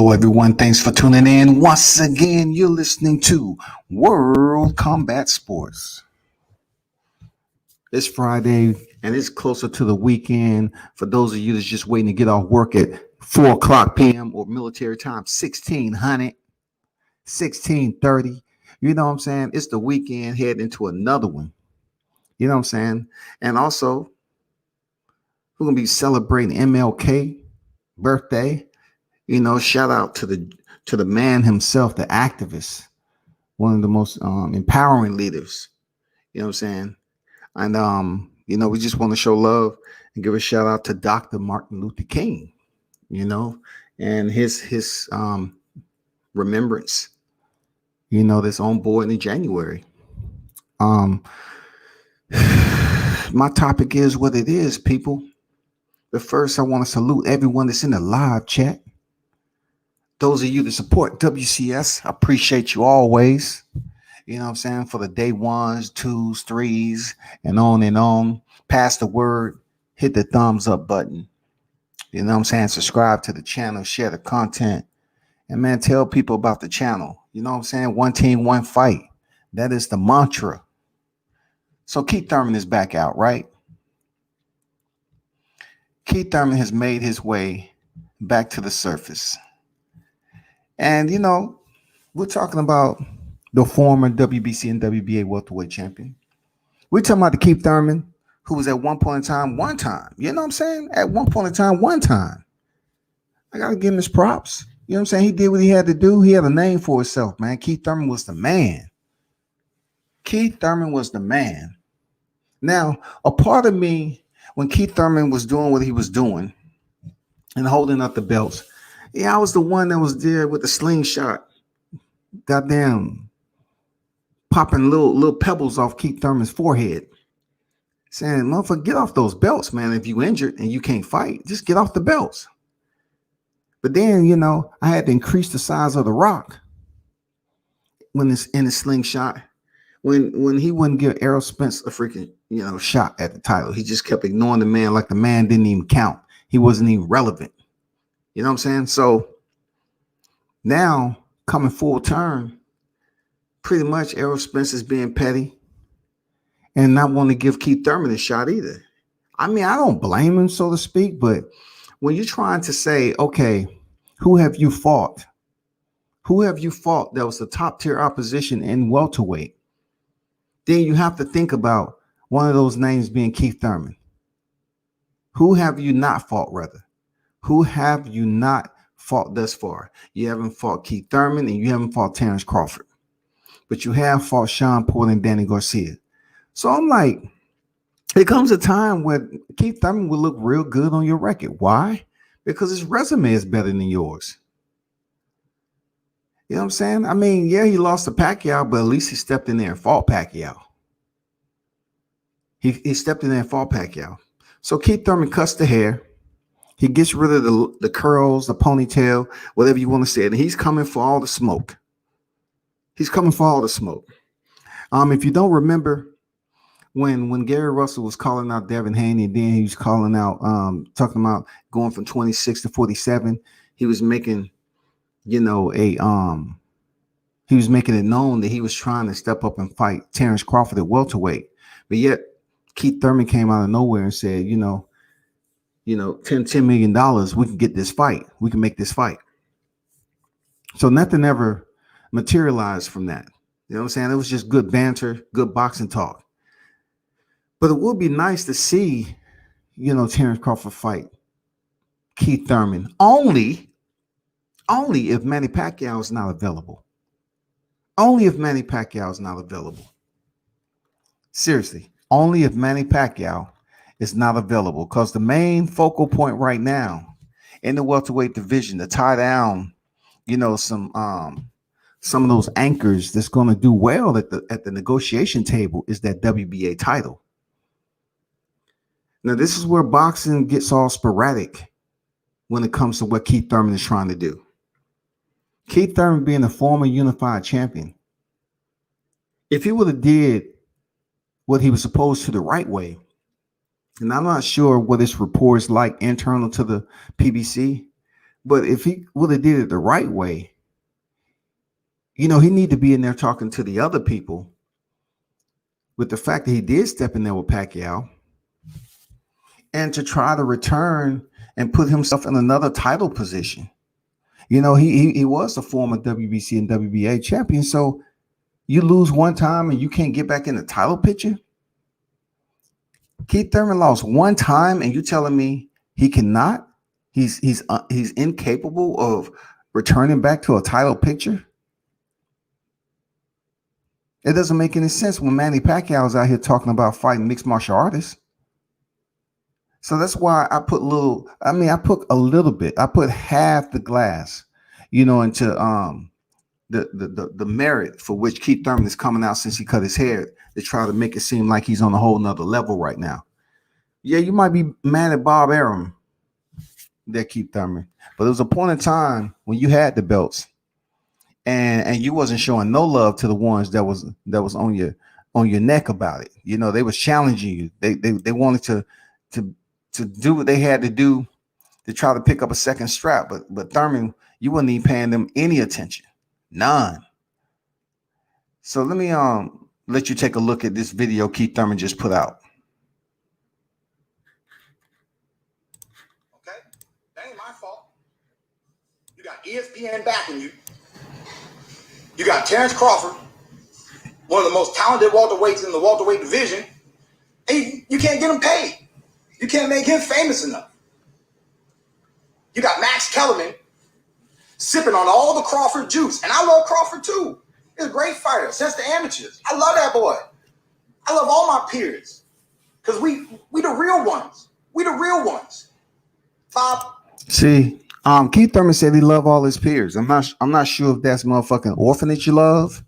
Hello, everyone. Thanks for tuning in. Once again, you're listening to World Combat Sports. It's Friday, and it's closer to the weekend. For those of you that's just waiting to get off work at 4 o'clock p.m. or military time, 1600, 1630. You know what I'm saying? It's the weekend, heading into another one. You know what I'm saying? And also, we're going to be celebrating MLK birthday. You know, shout out to the man himself, the activist, one of the most empowering leaders. You know what I'm saying? And we just want to show love and give a shout out to Dr. Martin Luther King, and his remembrance, that's on board in January. My topic is what it is, people. But first, I want to salute everyone that's in the live chat. Those of you that support WCS, I appreciate you always. You know what I'm saying? For the day ones, twos, threes, and on. Pass the word, hit the thumbs up button. You know what I'm saying? Subscribe to the channel, share the content. And man, tell people about the channel. You know what I'm saying? One team, one fight. That is the mantra. So Keith Thurman is back out, right? Keith Thurman has made his way back to the surface. And, we're talking about the former WBC and WBA welterweight champion. We're talking about the Keith Thurman who was at one point in time, one time. You know what I'm saying? At one point in time, one time. I got to give him his props. You know what I'm saying? He did what he had to do. He had a name for himself, man. Keith Thurman was the man. Keith Thurman was the man. Now, a part of me, when Keith Thurman was doing what he was doing and holding up the belts, I was the one that was there with the slingshot, goddamn, popping little pebbles off Keith Thurman's forehead, saying, motherfucker, get off those belts, man. If you injured and you can't fight, just get off the belts. But then, I had to increase the size of the rock when it's in the slingshot. When he wouldn't give Errol Spence a freaking, shot at the title. He just kept ignoring the man like the man didn't even count. He wasn't even relevant. You know what I'm saying? So now coming full turn, pretty much Errol Spence is being petty and not wanting to give Keith Thurman a shot either. I mean, I don't blame him, so to speak, but when you're trying to say, okay, who have you fought? Who have you fought that was the top tier opposition in welterweight? Then you have to think about one of those names being Keith Thurman. Who have you not fought, rather? Who have you not fought thus far? You haven't fought Keith Thurman and you haven't fought Terrence Crawford. But you have fought Sean Porter and Danny Garcia. So I'm like, it comes a time where Keith Thurman will look real good on your record. Why? Because his resume is better than yours. You know what I'm saying? I mean, yeah, he lost to Pacquiao, but at least he stepped in there and fought Pacquiao. He stepped in there and fought Pacquiao. So Keith Thurman cuts the hair. He gets rid of the curls, the ponytail, whatever you want to say. And he's coming for all the smoke. He's coming for all the smoke. If you don't remember, when Gary Russell was calling out Devin Haney, then he was calling out, talking about going from 26 to 47. He was making, he was making it known that he was trying to step up and fight Terrence Crawford at welterweight. But yet Keith Thurman came out of nowhere and said, $10 million, we can get this fight. We can make this fight. So nothing ever materialized from that. You know what I'm saying? It was just good banter, good boxing talk. But it would be nice to see, Terrence Crawford fight Keith Thurman only if Manny Pacquiao is not available. Only if Manny Pacquiao is not available. Seriously, only if Manny Pacquiao is not available, because the main focal point right now in the welterweight division to tie down, some of those anchors that's going to do well at the negotiation table is that WBA title. Now, this is where boxing gets all sporadic when it comes to what Keith Thurman is trying to do. Keith Thurman being a former unified champion, if he would have did what he was supposed to the right way, and I'm not sure what this report is like internal to the PBC, But if he would have did it the right way, he need to be in there talking to the other people with the fact that he did step in there with Pacquiao and to try to return and put himself in another title position. He was the former WBC and WBA champion. So you lose one time and you can't get back in the title picture. Keith Thurman lost one time and you telling me he cannot? He's incapable of returning back to a title picture? It doesn't make any sense when Manny Pacquiao is out here talking about fighting mixed martial artists. So that's why I put a little bit. I put half the glass, into the merit for which Keith Thurman is coming out since he cut his hair to try to make it seem like he's on a whole nother level right now. Yeah, you might be mad at Bob Arum, that Keith Thurman, but there was a point in time when you had the belts and you wasn't showing no love to the ones that was on your neck about it. They was challenging you. They wanted to do what they had to do to try to pick up a second strap. But Thurman, you wasn't even paying them any attention. None. So let me let you take a look at this video Keith Thurman just put out. Okay? That ain't my fault. You got ESPN backing you. You got Terrence Crawford, one of the most talented welterweights in the welterweight division, and you can't get him paid. You can't make him famous enough. You got Max Kellerman sipping on all the Crawford juice. And I love Crawford too. He's a great fighter since the amateurs. I love that boy. I love all my peers. Because we the real ones. We the real ones. Bob. See, Keith Thurman said he loved all his peers. I'm not sure if that's motherfucking orphanage love.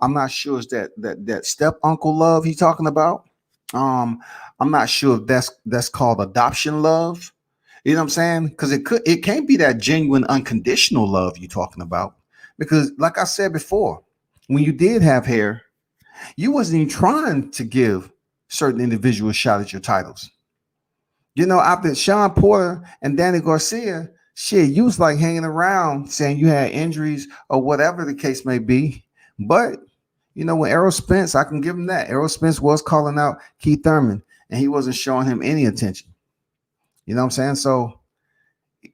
I'm not sure it's that step uncle love he's talking about. I'm not sure if that's called adoption love. You know what I'm saying? Because it can't be that genuine, unconditional love you're talking about. Because, like I said before, when you did have hair, you wasn't even trying to give certain individuals a shot at your titles. After Sean Porter and Danny Garcia, shit, you was like hanging around saying you had injuries or whatever the case may be. But when Errol Spence, I can give him that. Errol Spence was calling out Keith Thurman, and he wasn't showing him any attention. You know what I'm saying? So,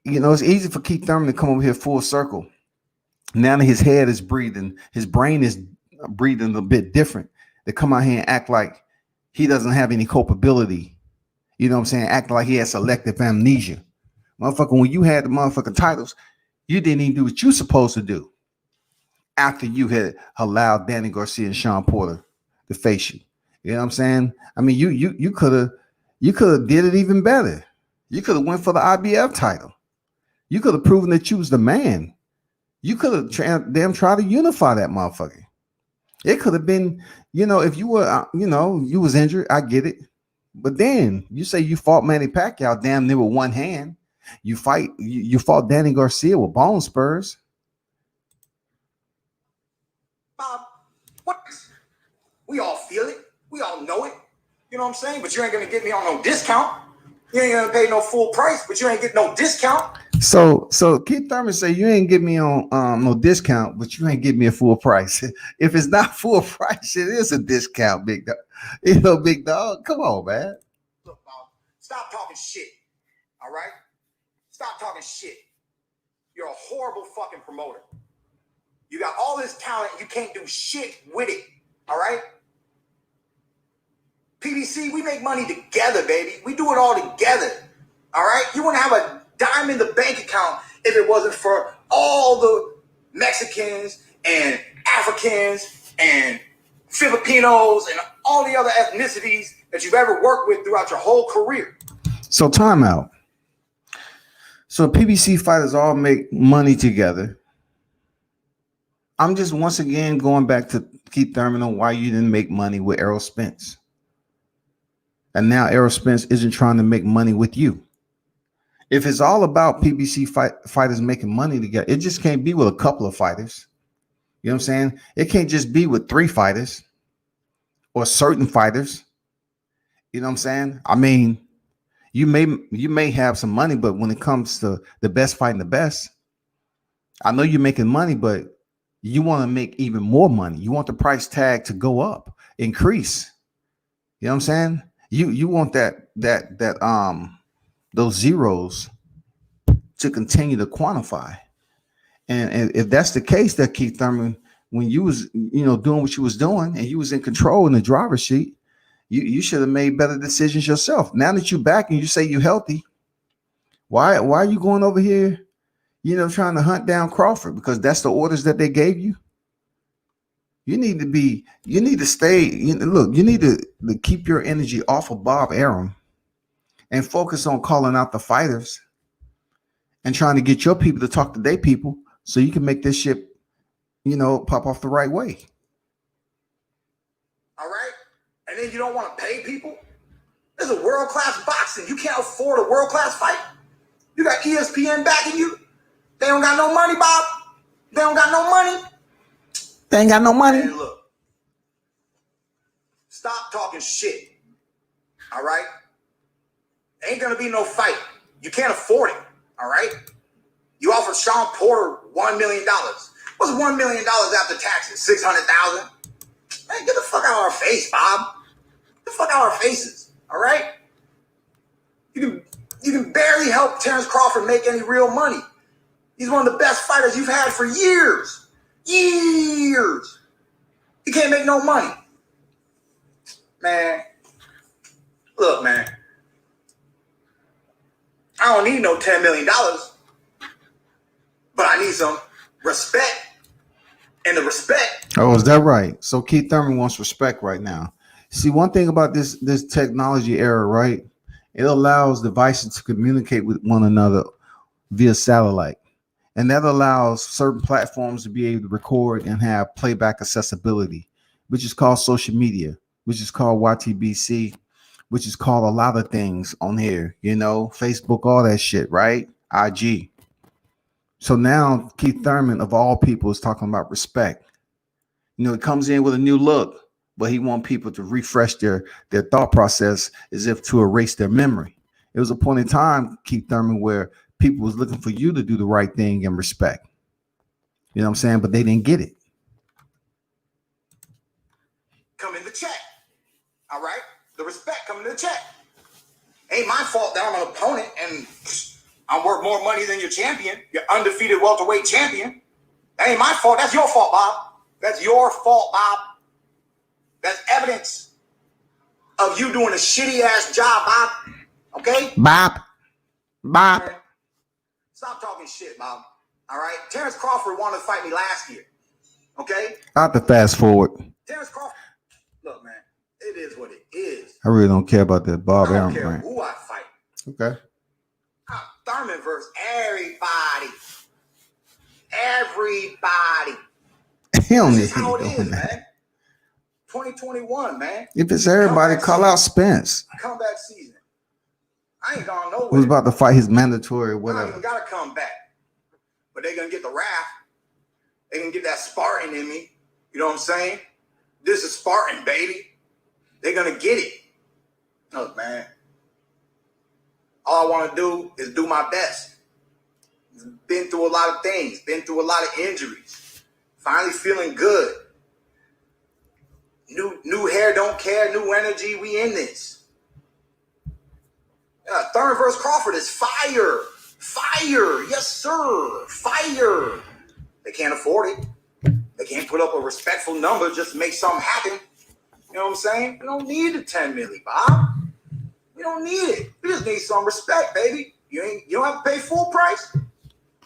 it's easy for Keith Thurman to come over here full circle. Now that his head is breathing, his brain is breathing a bit different. To come out here and act like he doesn't have any culpability. You know what I'm saying? Act like he has selective amnesia. Motherfucker, when you had the motherfucking titles, you didn't even do what you supposed to do. After you had allowed Danny Garcia and Sean Porter to face you. You know what I'm saying? I mean, you could have did it even better. You could have went for the IBF title. You could have proven that you was the man. You could have tried to unify that motherfucker. It could have been, if you were, you was injured, I get it. But then you say you fought Manny Pacquiao damn near with one hand. You fought Danny Garcia with bone spurs. Bob, what? We all feel it. We all know it. You know what I'm saying? But you ain't going to get me on no discount. You ain't gonna pay no full price, but you ain't get no discount. So Keith Thurman say you ain't get me on no discount, but you ain't get me a full price. If it's not full price, it is a discount, big dog. Big dog. Come on, man. Look, Bob, stop talking shit. All right? Stop talking shit. You're a horrible fucking promoter. You got all this talent, you can't do shit with it. All right? PBC, we make money together, baby. We do it all together. All right? You wouldn't have a dime in the bank account if it wasn't for all the Mexicans and Africans and Filipinos and all the other ethnicities that you've ever worked with throughout your whole career. So time out. So PBC fighters all make money together. I'm just once again going back to Keith Thurman on why you didn't make money with Errol Spence. And now Errol Spence isn't trying to make money with you. If it's all about PBC fighters making money together, it just can't be with a couple of fighters. You know what I'm saying? It can't just be with 3 fighters or certain fighters. You know what I'm saying? I mean, may have some money, but when it comes to the best fighting the best, I know you're making money, but you want to make even more money. You want the price tag to go up, increase. You know what I'm saying? You want that those zeros to continue to quantify. And if that's the case, that Keith Thurman, when you was doing what you was doing and you was in control in the driver's seat, you should have made better decisions yourself. Now that you're back and you say you're healthy, why are you going over here, trying to hunt down Crawford? Because that's the orders that they gave you. You need to stay. Look, you need to keep your energy off of Bob Arum and focus on calling out the fighters and trying to get your people to talk to their people so you can make this shit, pop off the right way. All right? And then you don't want to pay people? This is world-class boxing. You can't afford a world-class fight. You got ESPN backing you. They don't got no money, Bob. They don't got no money. They ain't got no money. And look, stop talking shit. All right? Ain't going to be no fight. You can't afford it. All right? You offered Sean Porter $1 million. What's $1 million after taxes? $600,000? Man, get the fuck out of our face, Bob. Get the fuck out of our faces. All right? You can barely help Terrence Crawford make any real money. He's one of the best fighters you've had for years. Years. He can't make no money. Man. Look, man. I don't need no $10 million. But I need some respect. And the respect. Oh, is that right? So Keith Thurman wants respect right now. See, one thing about this technology era, right? It allows devices to communicate with one another via satellite. And that allows certain platforms to be able to record and have playback accessibility, which is called social media, which is called YTBC, which is called a lot of things on here, Facebook, all that shit, right? IG. So now Keith Thurman, of all people, is talking about respect. It comes in with a new look, but he wants people to refresh their thought process as if to erase their memory. It was a point in time, Keith Thurman, where people was looking for you to do the right thing and respect. You know what I'm saying? But they didn't get it. Come in the check. All right? The respect come in the check. Ain't my fault that I'm an opponent and I'm worth more money than your champion, your undefeated welterweight champion. That ain't my fault. That's your fault, Bob. That's your fault, Bob. That's evidence of you doing a shitty ass job, Bob. Okay? Bob. Stop talking shit, Bob. All right? Terrence Crawford wanted to fight me last year. Okay? I have to fast forward. Terrence Crawford. Look, man. It is what it is. I really don't care about that Bob Arum. I don't care who I fight. Okay. Thurman versus everybody. Everybody. He don't This need is how it doing is, that. man. 2021, man. If it's everybody, call out Spence. Comeback season. I ain't gone nowhere. Who's about to fight his mandatory, I don't whatever. even gotta come back. But they're gonna get the wrath. They're gonna get that Spartan in me. You know what I'm saying? This is Spartan, baby. They're gonna get it. Look, man. All I want to do is do my best. Been through a lot of things. Been through a lot of injuries. Finally feeling good. New hair, don't care. New energy. We in this. Thurman versus Crawford is fire. Fire. Yes, sir. Fire. They can't afford it. They can't put up a respectful number just to make something happen. You know what I'm saying? We don't need the 10 million, Bob. We don't need it. We just need some respect, baby. You don't have to pay full price,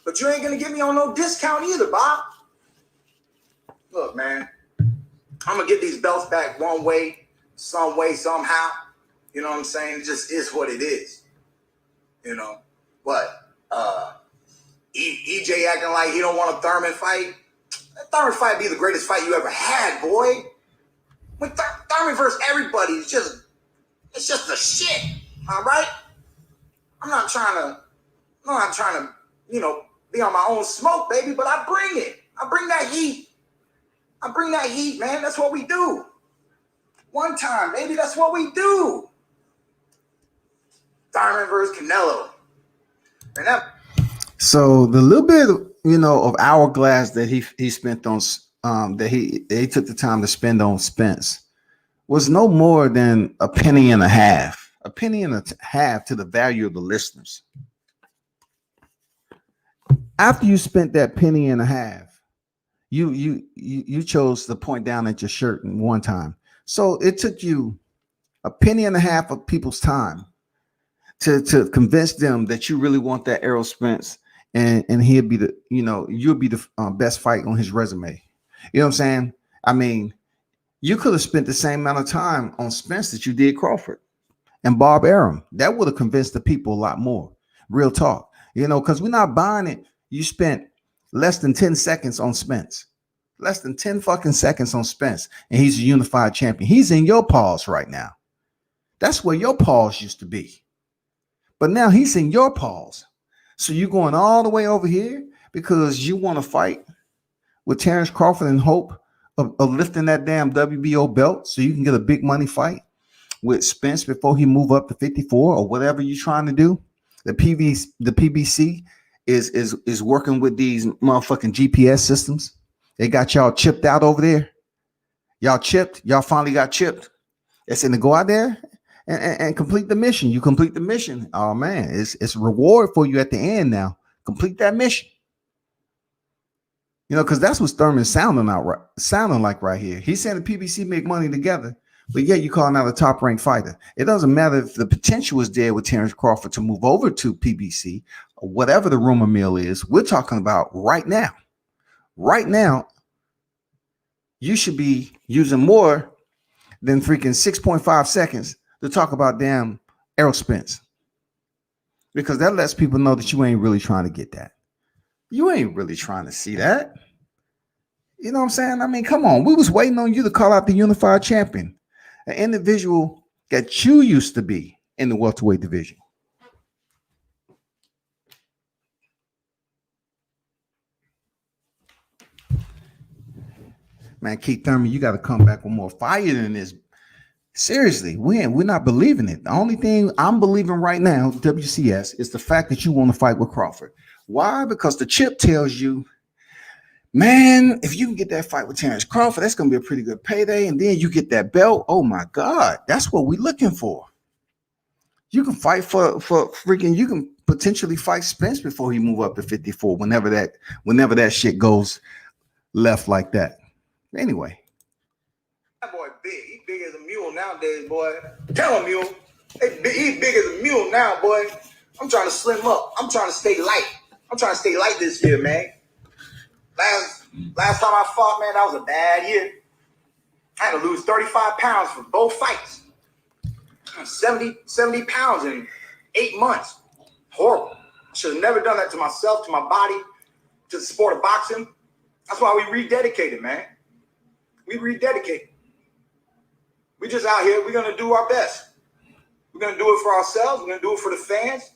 but you ain't gonna get me on no discount either, Bob. Look, man, I'm gonna get these belts back one way, some way, somehow. You know what I'm saying? It just is what it is. But EJ acting like he don't want a Thurman fight. That Thurman fight be the greatest fight you ever had, boy. When Thurman versus everybody, it's just the shit. All right? I'm not trying to, be on my own smoke, baby, but I bring it. I bring that heat. Man. That's what we do. One time, baby, that's what we do. Thurman versus Canelo. And that. So the little bit, of hourglass that he spent on that he took the time to spend on Spence was no more than a penny and a half to the value of the listeners. After you spent that penny and a half, you chose to point down at your shirt in one time. So it took you a penny and a half of people's time to convince them that you really want that Errol Spence, and he'll be the, you'll be the best fight on his resume. You know what I'm saying? I mean, you could have spent the same amount of time on Spence that you did Crawford and Bob Arum. That would have convinced the people a lot more. Real talk, because we're not buying it. You spent less than 10 seconds on Spence, less than 10 fucking seconds on Spence, and he's a unified champion. He's in your paws right now. That's where your paws used to be. But now he's in your paws. So you're going all the way over here because you want to fight with Terrence Crawford in hope of lifting that damn WBO belt so you can get a big money fight with Spence before he move up to 54 or whatever you're trying to do. The PBC is working with these motherfucking GPS systems. They got y'all chipped out over there. Y'all chipped. Y'all finally got chipped. They said to go out there and complete the mission. You complete the mission. Oh man, it's a reward for you at the end now. Complete that mission. Because that's what Thurman's sounding like right here. He's saying the PBC make money together, but yet you calling out a top-ranked fighter. It doesn't matter if the potential is there with Terrence Crawford to move over to PBC or whatever the rumor mill is. We're talking about right now. Right now, you should be using more than freaking 6.5 seconds to talk about damn Errol Spence, because that lets people know that you ain't really trying to get that. You ain't really trying to see that. You know what I'm saying? I mean, come on. We was waiting on you to call out the unified champion, an individual that you used to be in the welterweight division. Man, Keith Thurman, you got to come back with more fire than this. Seriously, we're not believing it. The only thing I'm believing right now, WCS, is the fact that you want to fight with Crawford. Why? Because the chip tells you, man, if you can get that fight with Terrence Crawford, that's going to be a pretty good payday. And then you get that belt. Oh my God, that's what we're looking for. You can fight for freaking, you can potentially fight Spence before he move up to 54, whenever that shit goes left like that. Anyway. That boy big. He big as a mule nowadays, boy. Tell him, mule. He big as a mule now, boy. I'm trying to slim up. I'm trying to stay light. I'm trying to stay light this year, man. Last time I fought, man, that was a bad year. I had to lose 35 pounds for both fights. 70 pounds in 8 months. Horrible. I should have never done that to myself, to my body, to the sport of boxing. That's why we rededicated, man. We rededicated. We just out here. We're going to do our best. We're going to do it for ourselves. We're going to do it for the fans.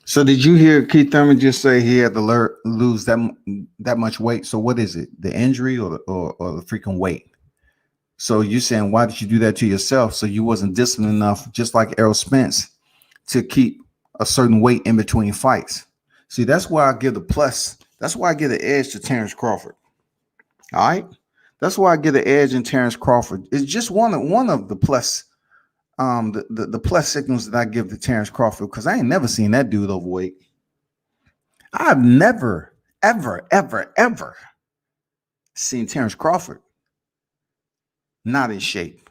So did you hear Keith Thurman just say he had to lose that much weight? So what is it? The injury or the freaking weight? So you're saying, why did you do that to yourself? So you wasn't disciplined enough, just like Errol Spence, to keep a certain weight in between fights. See, that's why I give the plus. That's why I give the edge to Terrence Crawford. All right. That's why I get an edge in Terrence Crawford. It's just one of the plus, the plus signals that I give to Terrence Crawford, because I ain't never seen that dude overweight. I've never, ever seen Terrence Crawford not in shape.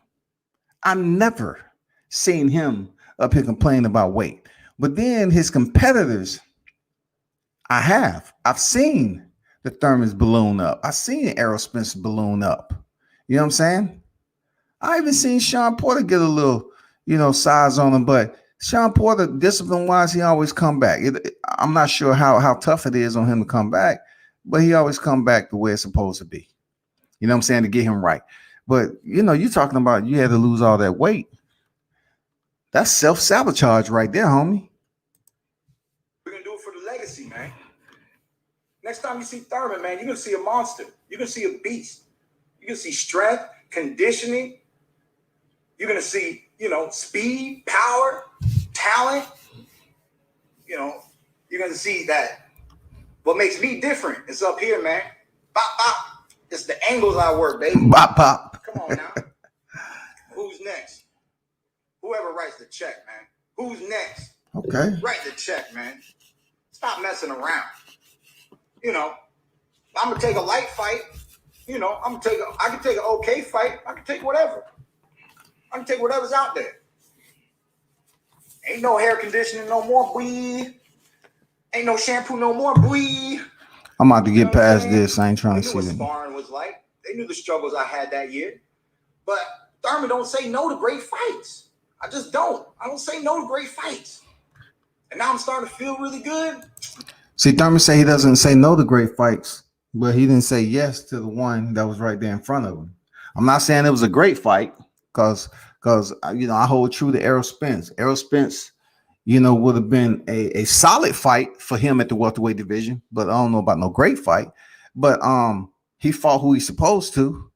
I've never seen him up here complaining about weight. But then his competitors, I've seen the Thurman's balloon up. I've seen Errol Spence balloon up. You know what I'm saying? I even seen Sean Porter get a little, size on him, but Sean Porter, discipline-wise, he always come back. I'm not sure how tough it is on him to come back, but he always come back the way it's supposed to be. You know what I'm saying? To get him right. But, you're talking about you had to lose all that weight. That's self-sabotage right there, homie. We're going to do it for the legacy, man. Next time you see Thurman, man, you're going to see a monster. You're going to see a beast. You're going to see strength, conditioning. You're going to see, speed, power, talent, you're going to see that what makes me different is up here, man. Bop, bop. It's the angles I work, baby. Bop, bop. Come on now. Who's next? Whoever writes the check, man. Who's next? Okay. Write the check, man. Stop messing around. I'm going to take a light fight. I can take an okay fight. I can take whatever. I can take whatever's out there. Ain't no hair conditioning no more, boy. Ain't no shampoo no more, boy. I'm about to get past this. I ain't trying to see what it. sparring was like. They knew the struggles I had that year. But Thurman don't say no to great fights. I just don't. I don't say no to great fights. And now I'm starting to feel really good. See, Thurman say he doesn't say no to great fights, but he didn't say yes to the one that was right there in front of him. I'm not saying it was a great fight because I hold true to Errol Spence. Errol Spence, would have been a solid fight for him at the welterweight division, but I don't know about no great fight. But he fought who he's supposed to,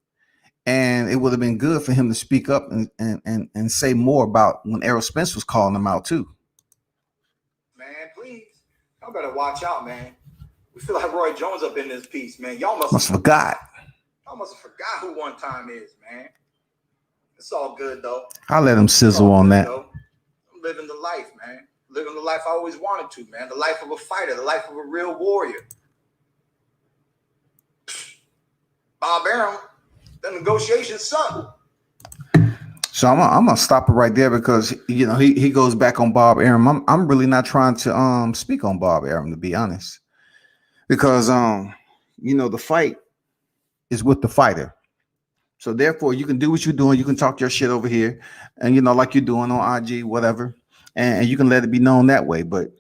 and it would have been good for him to speak up and say more about when Errol Spence was calling him out too. Man, please, y'all better watch out, man. We feel like Roy Jones up in this piece, man. Y'all must have forgot. Y'all must have forgot who One Time is, man. It's all good though. I'll let him sizzle on that. Though. I'm living the life, man. Living the life I always wanted to, man. The life of a fighter, the life of a real warrior. Bob Arum, the negotiations suck. So I'm gonna stop it right there because he goes back on Bob Arum. I'm really not trying to speak on Bob Arum, to be honest, because the fight is with the fighter. So therefore, you can do what you're doing. You can talk your shit over here, and like you're doing on IG, whatever, and you can let it be known that way. But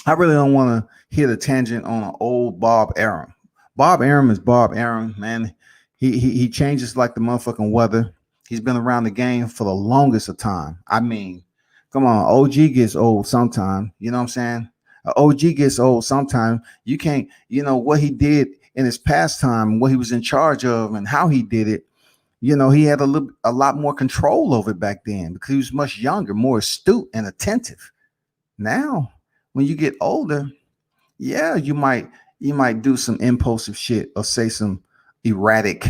I really don't want to hit a tangent on an old Bob Arum. Bob Arum is Bob Arum, man. He changes like the motherfucking weather. He's been around the game for the longest of time. I mean, come on, OG gets old sometime. You know what I'm saying? OG gets old sometime. You can't, what he did in his past time, what he was in charge of and how he did it. He had a lot more control over it back then because he was much younger, more astute and attentive. Now, when you get older, yeah, you might do some impulsive shit or say some erratic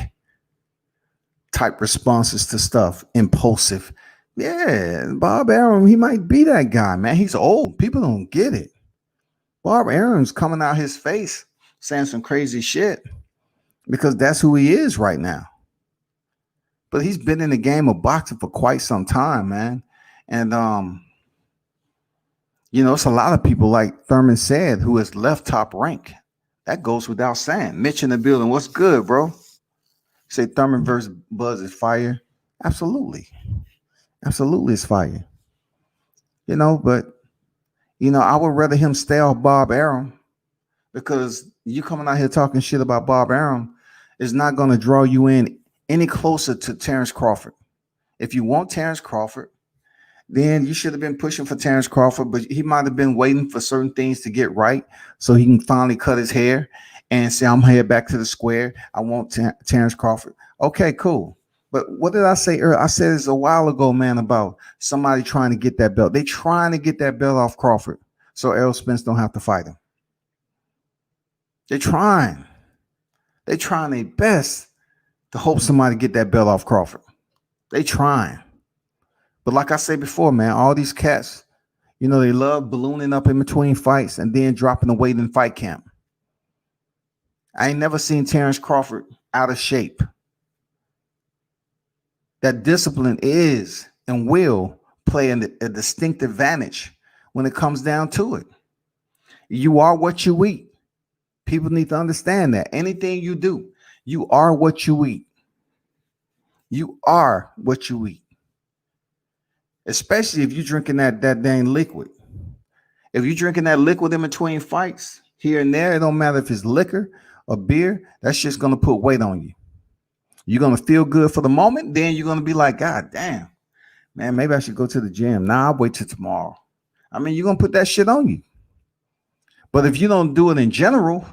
type responses to stuff, impulsive. Yeah, Bob Arum, he might be that guy, man. He's old. People don't get it. Bob Arum's coming out his face saying some crazy shit because that's who he is right now. But he's been in the game of boxing for quite some time, man. And it's a lot of people, like Thurman said, who has left Top Rank. That goes without saying. Mitch in the building. What's good, bro? Say Thurman versus Buzz is fire. Absolutely. Absolutely it's fire. But I would rather him stay off Bob Arum because you coming out here talking shit about Bob Arum is not going to draw you in any closer to Terrence Crawford. If you want Terrence Crawford, then you should have been pushing for Terrence Crawford, but he might have been waiting for certain things to get right so he can finally cut his hair and say, I'm headed back to the square. I want Terrence Crawford. Okay, cool. But what did I say earlier? I said this a while ago, man, about somebody trying to get that belt. They trying to get that belt off Crawford so Errol Spence don't have to fight him. They're trying. They're trying their best to hope somebody get that belt off Crawford. They trying. But like I said before, man, all these cats, they love ballooning up in between fights and then dropping the weight in fight camp. I ain't never seen Terrence Crawford out of shape. That discipline is and will play a distinct advantage when it comes down to it. You are what you eat. People need to understand that. Anything you do, you are what you eat. You are what you eat. Especially if you're drinking that dang liquid. If you're drinking that liquid in between fights, here and there, it don't matter if it's liquor or beer, that's just going to put weight on you. You're going to feel good for the moment. Then you're going to be like, God damn, man, maybe I should go to the gym. Nah, I'll wait till tomorrow. I mean, you're going to put that shit on you. But if you don't do it in general,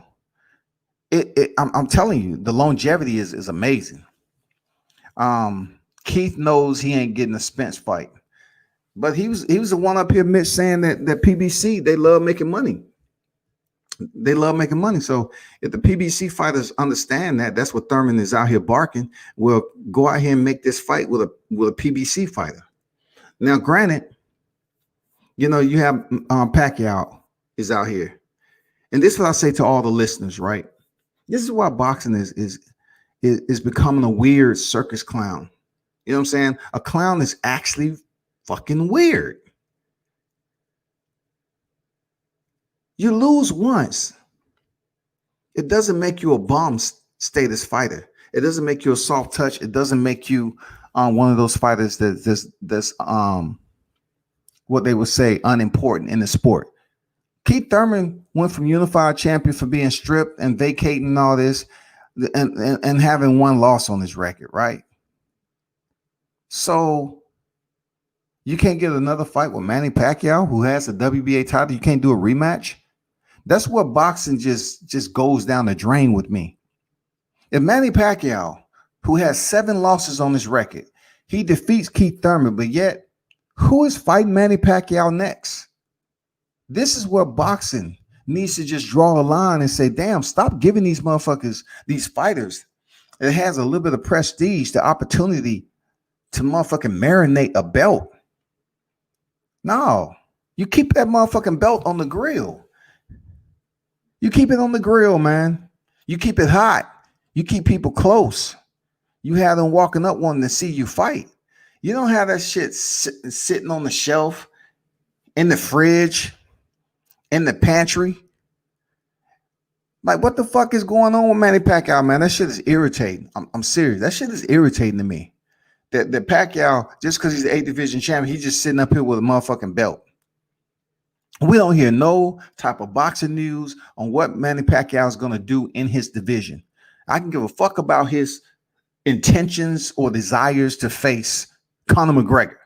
I'm telling you, the longevity is amazing. Keith knows he ain't getting a Spence fight. But he was the one up here, Mitch, saying that PBC, they love making money. They love making money. So if the PBC fighters understand that, that's what Thurman is out here barking. Well, go out here and make this fight with a PBC fighter. Now, granted, you know, you have Pacquiao is out here. And this is what I say to all the listeners, right? This is why boxing is becoming a weird circus clown. You know what I'm saying? A clown is actually fucking weird. You lose once. It doesn't make you a bomb status fighter. It doesn't make you a soft touch. It doesn't make you one of those fighters that's what they would say unimportant in the sport. Keith Thurman went from unified champion for being stripped and vacating all this and having one loss on his record, right? So you can't get another fight with Manny Pacquiao, who has the WBA title. You can't do a rematch. That's what boxing just goes down the drain with me. If Manny Pacquiao, who has 7 losses on his record, he defeats Keith Thurman, but yet who is fighting Manny Pacquiao next? This is where boxing needs to just draw a line and say, damn, stop giving these motherfuckers, these fighters, it has a little bit of prestige, the opportunity to motherfucking marinate a belt. No, you keep that motherfucking belt on the grill. You keep it on the grill, man. You keep it hot. You keep people close. You have them walking up wanting to see you fight. You don't have that shit sitting on the shelf, in the fridge, in the pantry. Like, what the fuck is going on with Manny Pacquiao, man? That shit is irritating. I'm serious. That shit is irritating to me. That Pacquiao, just because he's the 8th division champion, he's just sitting up here with a motherfucking belt. We don't hear no type of boxing news on what Manny Pacquiao is going to do in his division. I can give a fuck about his intentions or desires to face Conor McGregor.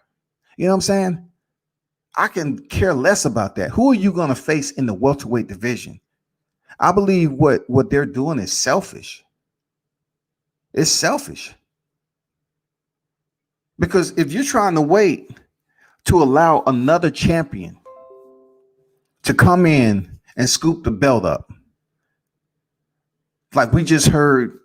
You know what I'm saying? I can care less about that. Who are you going to face in the welterweight division? I believe what they're doing is selfish. It's selfish. Because if you're trying to wait to allow another champion to come in and scoop the belt up, like we just heard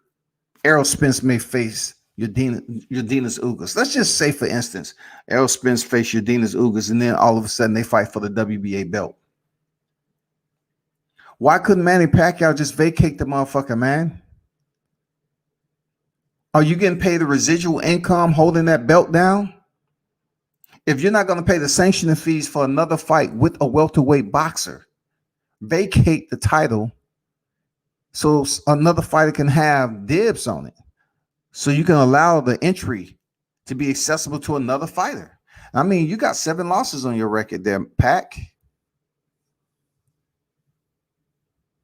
Errol Spence may face Urdinas Ugas. Let's just say, for instance, Errol Spence face Urdinas Ugas, and then all of a sudden they fight for the WBA belt. Why couldn't Manny Pacquiao just vacate the motherfucker, man? Are you getting paid the residual income holding that belt down? If you're not going to pay the sanctioning fees for another fight with a welterweight boxer, vacate the title so another fighter can have dibs on it. So you can allow the entry to be accessible to another fighter. I mean, you got 7 losses on your record there, Pac.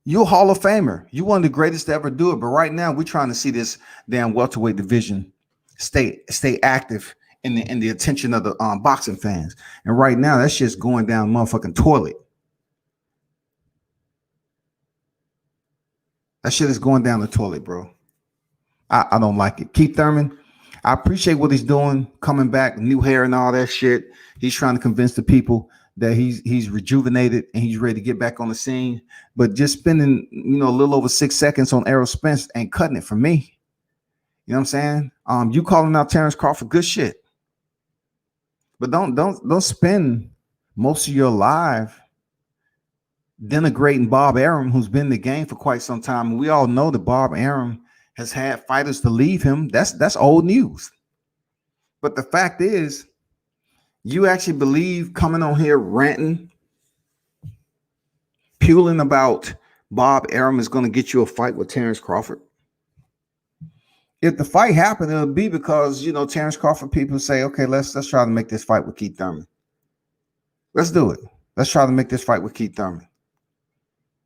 You're a Hall of Famer. You're one of the greatest to ever do it. But right now, we're trying to see this damn welterweight division stay active in the attention of the boxing fans. And right now, that shit's going down motherfucking toilet. That shit is going down the toilet, bro. I don't like it. Keith Thurman, I appreciate what he's doing, coming back, new hair and all that shit. He's trying to convince the people that he's rejuvenated and he's ready to get back on the scene. But just spending, a little over 6 seconds on Errol Spence ain't cutting it for me. You know what I'm saying? You calling out Terrence Crawford, good shit. But don't spend most of your life denigrating Bob Arum, who's been in the game for quite some time. And we all know that Bob Arum has had fighters to leave him. That's old news. But the fact is, you actually believe coming on here ranting, puling about Bob Arum is going to get you a fight with Terrence Crawford? If the fight happened, it'll be because, Terrence Crawford people say, okay, let's try to make this fight with Keith Thurman. Let's do it. Let's try to make this fight with Keith Thurman.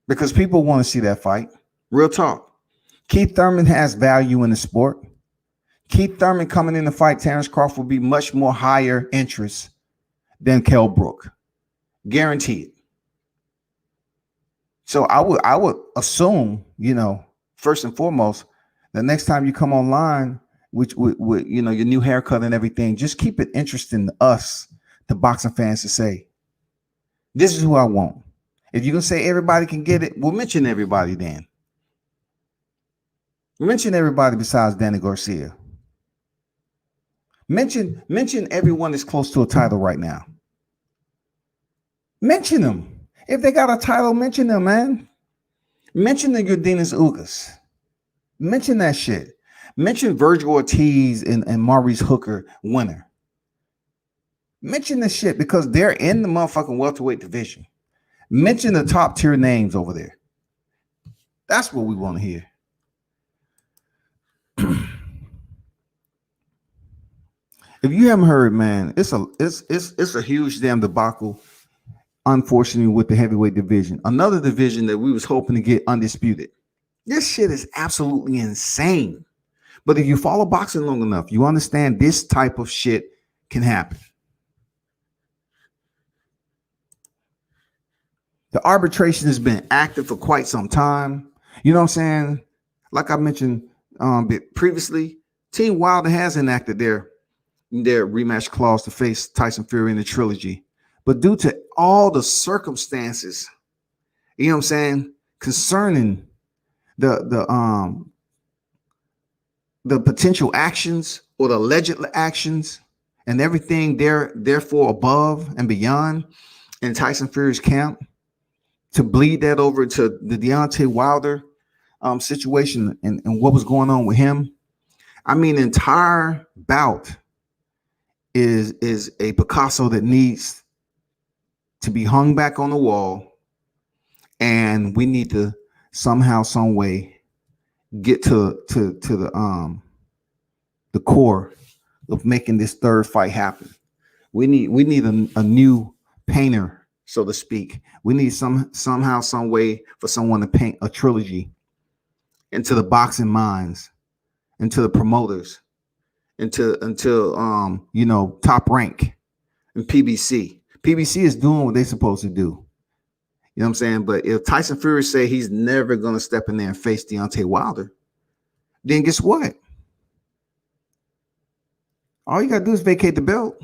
Because people want to see that fight. Real talk. Keith Thurman has value in the sport. Keith Thurman coming in to fight Terrence Crawford will be much more higher interest than Kell Brook. Guaranteed. So I would assume, first and foremost, the next time you come online with your new haircut and everything, just keep it interesting to us, the boxing fans to say, this is who I want. If you're going to say everybody can get it, we'll mention everybody then. Mention everybody besides Danny Garcia. Mention everyone that's close to a title right now. Mention them. If they got a title, mention them, man. Mention the Yordenis Ugas. Mention that shit. Mention Virgil Ortiz and Maurice Hooker winner. Mention this shit because they're in the motherfucking welterweight division. Mention the top tier names over there. That's what we want to hear. If you haven't heard, man, it's a huge damn debacle. Unfortunately, with the heavyweight division, another division that we was hoping to get undisputed. This shit is absolutely insane. But if you follow boxing long enough, you understand this type of shit can happen. The arbitration has been active for quite some time. You know what I'm saying? Like I mentioned previously, Team Wilder has enacted their rematch clause to face Tyson Fury in the trilogy. But due to all the circumstances, you know what I'm saying, concerning the potential actions or the alleged actions and everything therefore above and beyond in Tyson Fury's camp, to bleed that over to the Deontay Wilder situation and what was going on with him. I mean, the entire bout is a Picasso that needs to be hung back on the wall, and we need to somehow, some way get to the core of making this third fight happen. We need a new painter, so to speak. We need somehow, some way for someone to paint a trilogy into the boxing minds, into the promoters, until Top Rank and PBC. PBC is doing what they're supposed to do. You know what I'm saying? But if Tyson Fury say he's never going to step in there and face Deontay Wilder, then guess what? All you got to do is vacate the belt.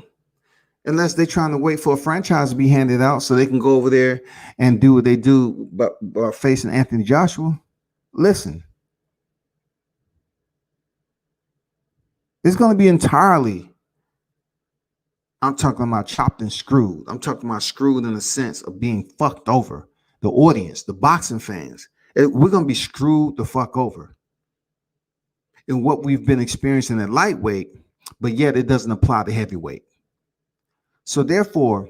Unless they're trying to wait for a franchise to be handed out so they can go over there and do what they do by facing Anthony Joshua. Listen, it's going to be entirely, I'm talking about chopped and screwed. I'm talking about screwed in the sense of being fucked over. The audience, the boxing fans, we're going to be screwed the fuck over in what we've been experiencing at lightweight, but yet it doesn't apply to heavyweight. So therefore,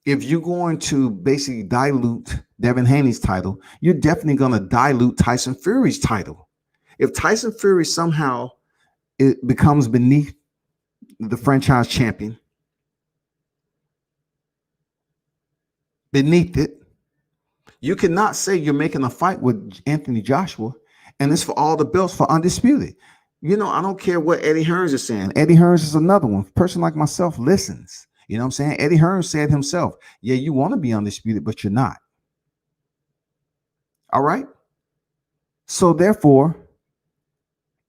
if you're going to basically dilute Devin Haney's title, you're definitely going to dilute Tyson Fury's title. If Tyson Fury somehow it becomes beneath the franchise champion, beneath it, you cannot say you're making a fight with Anthony Joshua and it's for all the belts for undisputed. You know, I don't care what Eddie Hearns is saying. Eddie Hearns is another one. A person like myself listens. You know what I'm saying? Eddie Hearns said himself, yeah, you want to be undisputed, but you're not. All right? So therefore,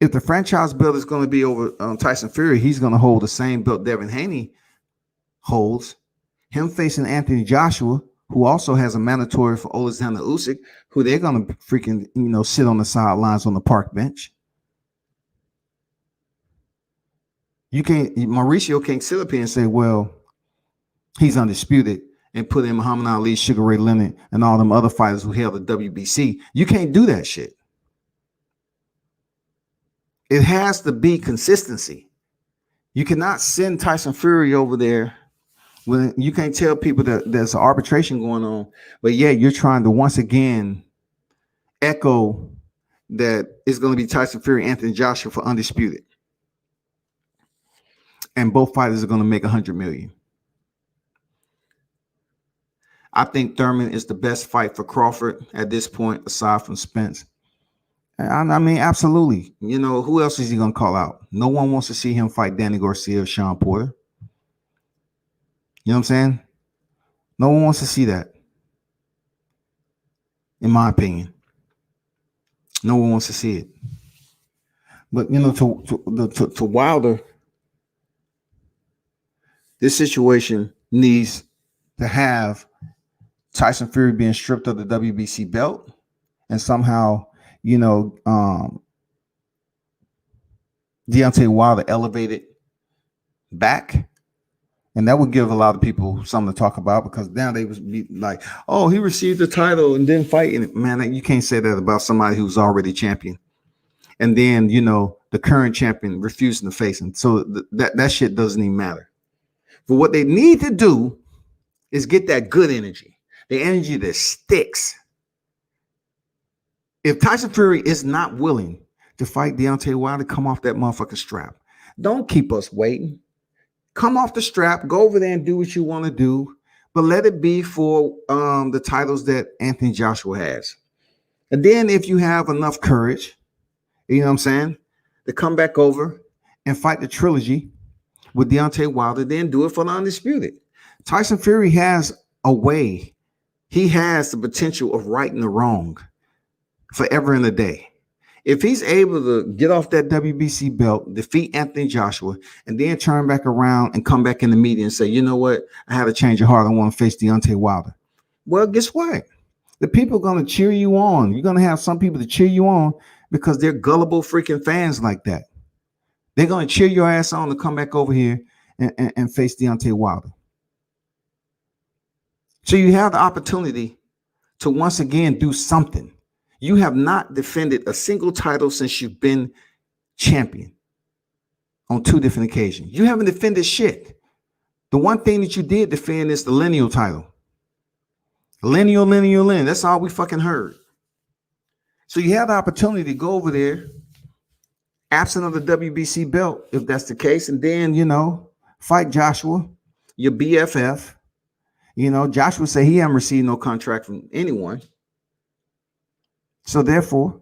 if the franchise belt is going to be over Tyson Fury, he's going to hold the same belt Devin Haney holds. Him facing Anthony Joshua, who also has a mandatory for Alexander Usyk, who they're going to freaking, sit on the sidelines on the park bench. Mauricio can't sit up here and say, well, he's undisputed and put in Muhammad Ali, Sugar Ray Leonard, and all them other fighters who held the WBC. You can't do that shit. It has to be consistency. You cannot send Tyson Fury over there when you can't tell people that there's an arbitration going on, but yeah, you're trying to once again echo that it's going to be Tyson Fury, Anthony Joshua for undisputed. And both fighters are going to make $100 million. I think Thurman is the best fight for Crawford at this point, aside from Spence. I mean, absolutely. Who else is he going to call out? No one wants to see him fight Danny Garcia or Sean Porter. You know what I'm saying? No one wants to see that. In my opinion. No one wants to see it. But, to Wilder, this situation needs to have Tyson Fury being stripped of the WBC belt and somehow, Deontay Wilder elevated back. And that would give a lot of people something to talk about, because now they would be like, oh, he received the title and didn't fight. And man, you can't say that about somebody who's already champion. And then, the current champion refusing to face him. So that shit doesn't even matter. But what they need to do is get that good energy, the energy that sticks. If Tyson Fury is not willing to fight Deontay Wilder, come off that motherfucking strap. Don't keep us waiting. Come off the strap, go over there and do what you want to do, but let it be for the titles that Anthony Joshua has. And then if you have enough courage, you know what I'm saying, to come back over and fight the trilogy with Deontay Wilder, then do it for the undisputed. Tyson Fury has a way. He has the potential of righting the wrong forever and a day. If he's able to get off that WBC belt, defeat Anthony Joshua, and then turn back around and come back in the media and say, you know what, I had a change of heart. I want to face Deontay Wilder. Well, guess what? The people are going to cheer you on. You're going to have some people to cheer you on because they're gullible freaking fans like that. They're going to cheer your ass on to come back over here and face Deontay Wilder. So you have the opportunity to once again do something. You have not defended a single title since you've been champion on 2 different occasions. You haven't defended shit. The one thing that you did defend is the lineal title. Lineal. That's all we fucking heard. So you have the opportunity to go over there, absent of the WBC belt, if that's the case, and then, fight Joshua, your BFF. Joshua said he hasn't received no contract from anyone. So therefore,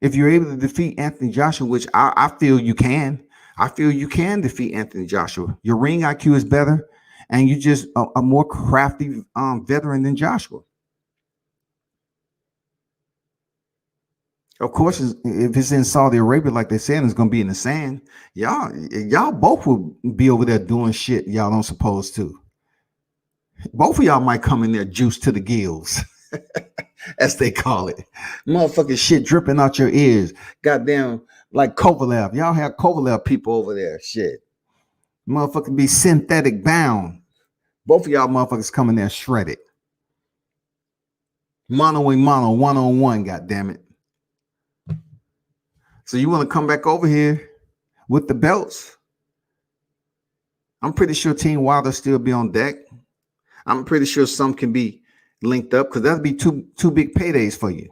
if you're able to defeat Anthony Joshua, which I feel you can, defeat Anthony Joshua. Your ring IQ is better, and you're just a more crafty veteran than Joshua. Of course, if it's in Saudi Arabia, like they said, it's going to be in the sand. Y'all both will be over there doing shit y'all don't supposed to. Both of y'all might come in there juice to the gills. As they call it. Motherfucking shit dripping out your ears. Goddamn, like Kovalev. Y'all have Kovalev people over there. Shit. Motherfucking be synthetic bound. Both of y'all motherfuckers coming there shredded. Mono, one-on-one, goddammit. So you want to come back over here with the belts? I'm pretty sure Team Wilder still be on deck. I'm pretty sure some can be linked up, because that'd be two big paydays for you.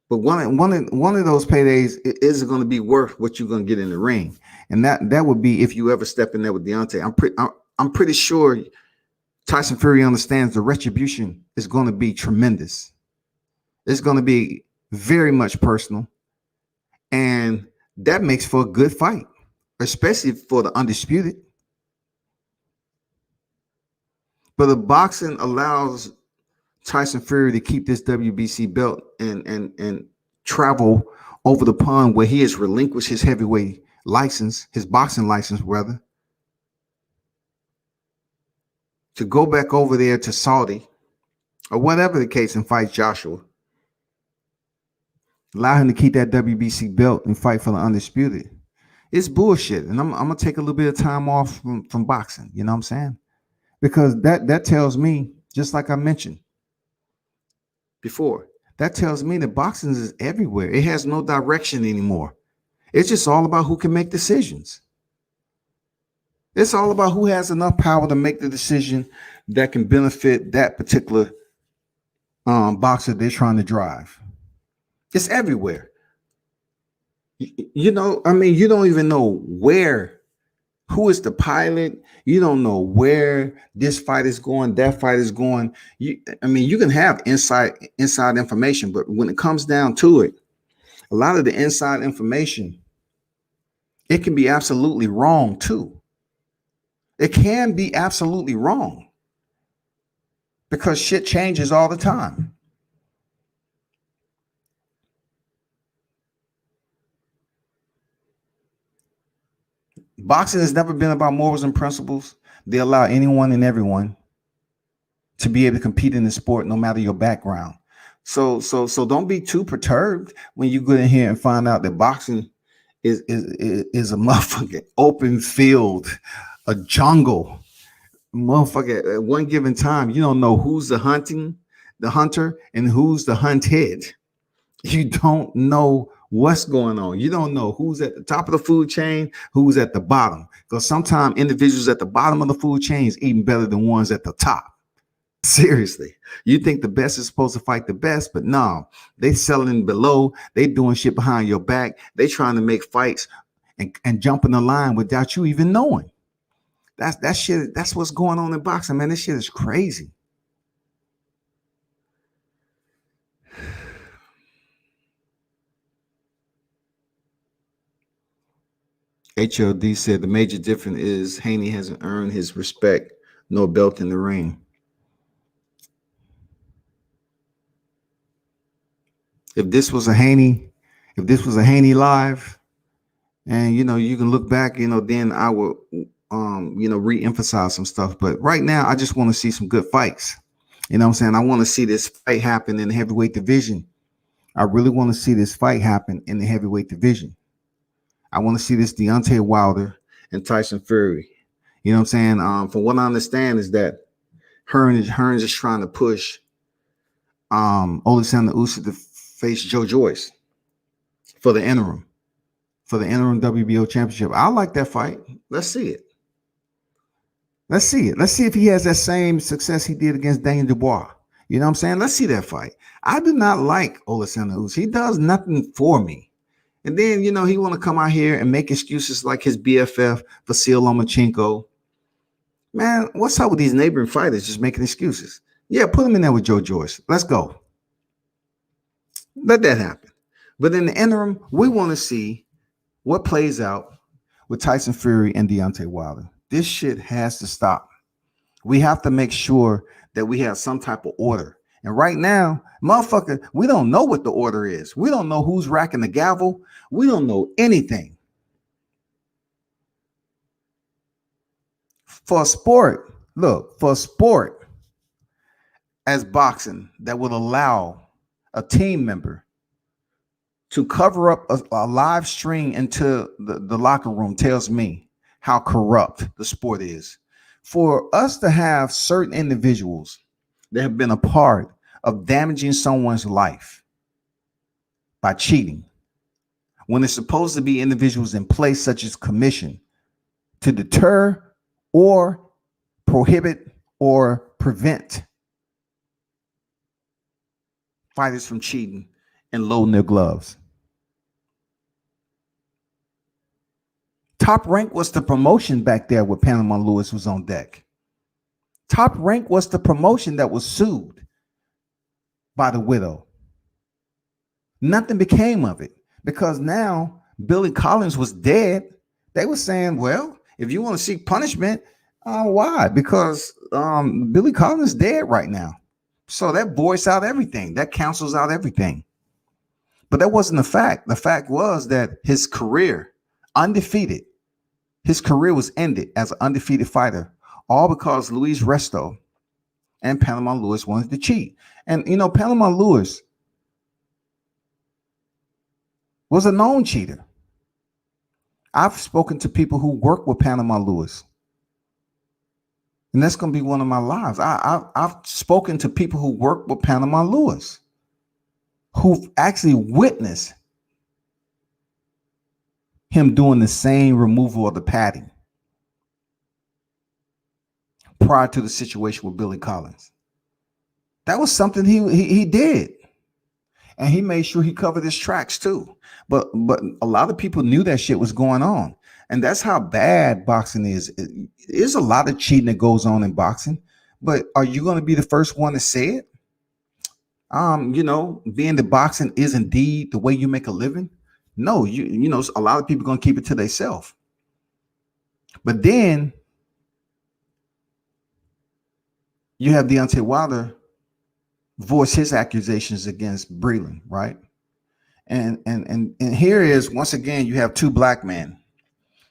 But one of those paydays is going to be worth what you're going to get in the ring, and that would be if you ever step in there with Deontay. I'm pretty sure Tyson Fury understands the retribution is going to be tremendous. It's going to be very much personal, and that makes for a good fight, especially for the undisputed. But the boxing allows Tyson Fury to keep this WBC belt and travel over the pond, where he has relinquished his heavyweight license, his boxing license rather, to go back over there to Saudi or whatever the case and fight Joshua. Allow him to keep that WBC belt and fight for the undisputed. It's bullshit. And I'm going to take a little bit of time off from boxing. You know what I'm saying? Because that tells me, just like I mentioned before, that tells me that boxing is everywhere. It has no direction anymore. It's just all about who can make decisions. It's all about who has enough power to make the decision that can benefit that particular boxer they're trying to drive. It's everywhere. You don't even know who is the pilot. You don't know where this fight is going, that fight is going. You can have inside information, but when it comes down to it, a lot of the inside information, it can be absolutely wrong too. It can be absolutely wrong because shit changes all the time. Boxing has never been about morals and principles. They allow anyone and everyone to be able to compete in the sport, no matter your background. So don't be too perturbed when you go in here and find out that boxing is a motherfucking open field, a jungle. Motherfucker, at one given time, you don't know who's the hunter, and who's the hunted. You don't know what's going on. You don't know who's at the top of the food chain, who's at the bottom. Because sometimes individuals at the bottom of the food chain is even better than ones at the top. Seriously, you think the best is supposed to fight the best, but no, they selling below. They doing shit behind your back. They trying to make fights and jump in the line without you even knowing. That shit. That's what's going on in boxing, man. This shit is crazy. HLD said the major difference is Haney hasn't earned his respect, no belt in the ring. If this was a Haney live, and you can look back, then I would re-emphasize some stuff. But right now, I just want to see some good fights. You know what I'm saying? I want to see this fight happen in the heavyweight division. I really want to see this fight happen in the heavyweight division. I want to see this Deontay Wilder and Tyson Fury. You know what I'm saying? From what I understand is that Hearns is trying to push Alexander Usyk to face Joe Joyce for the interim WBO championship. I like that fight. Let's see it. Let's see if he has that same success he did against Daniel Dubois. You know what I'm saying? Let's see that fight. I do not like Alexander Usyk. He does nothing for me. And then, he want to come out here and make excuses like his BFF, Vasil Lomachenko. Man, what's up with these neighboring fighters just making excuses? Yeah, put him in there with Joe Joyce. Let's go. Let that happen. But in the interim, we want to see what plays out with Tyson Fury and Deontay Wilder. This shit has to stop. We have to make sure that we have some type of order. And right now, motherfucker, we don't know what the order is. We don't know who's racking the gavel. We don't know anything. For a sport as boxing that would allow a team member to cover up a live stream into the locker room tells me how corrupt the sport is. For us to have certain individuals that have been a part of damaging someone's life by cheating, when it's supposed to be individuals in place such as commission to deter or prohibit or prevent fighters from cheating and loading their gloves. Top Rank was the promotion back there with Panama Lewis was on deck. Top Rank was the promotion that was sued by the widow. Nothing became of it because now Billy Collins was dead. They were saying, well, if you want to seek punishment, why? Because Billy Collins is dead right now. So that voice out everything. That cancels out everything. But that wasn't the fact. The fact was that his career, undefeated, his career was ended as an undefeated fighter, all because Luis Resto and Panama Lewis wanted to cheat. And, Panama Lewis was a known cheater. I've spoken to people who work with Panama Lewis. And that's going to be one of my lives. I've spoken to people who work with Panama Lewis, who've actually witnessed him doing the same removal of the padding prior to the situation with Billy Collins. That was something he did. And he made sure he covered his tracks too. But a lot of people knew that shit was going on. And that's how bad boxing is. There's a lot of cheating that goes on in boxing. But are you going to be the first one to say it? Being that boxing is indeed the way you make a living. No, a lot of people are going to keep it to themselves. But then you have Deontay Wilder voice his accusations against Breland, right? And here is, once again, you have two black men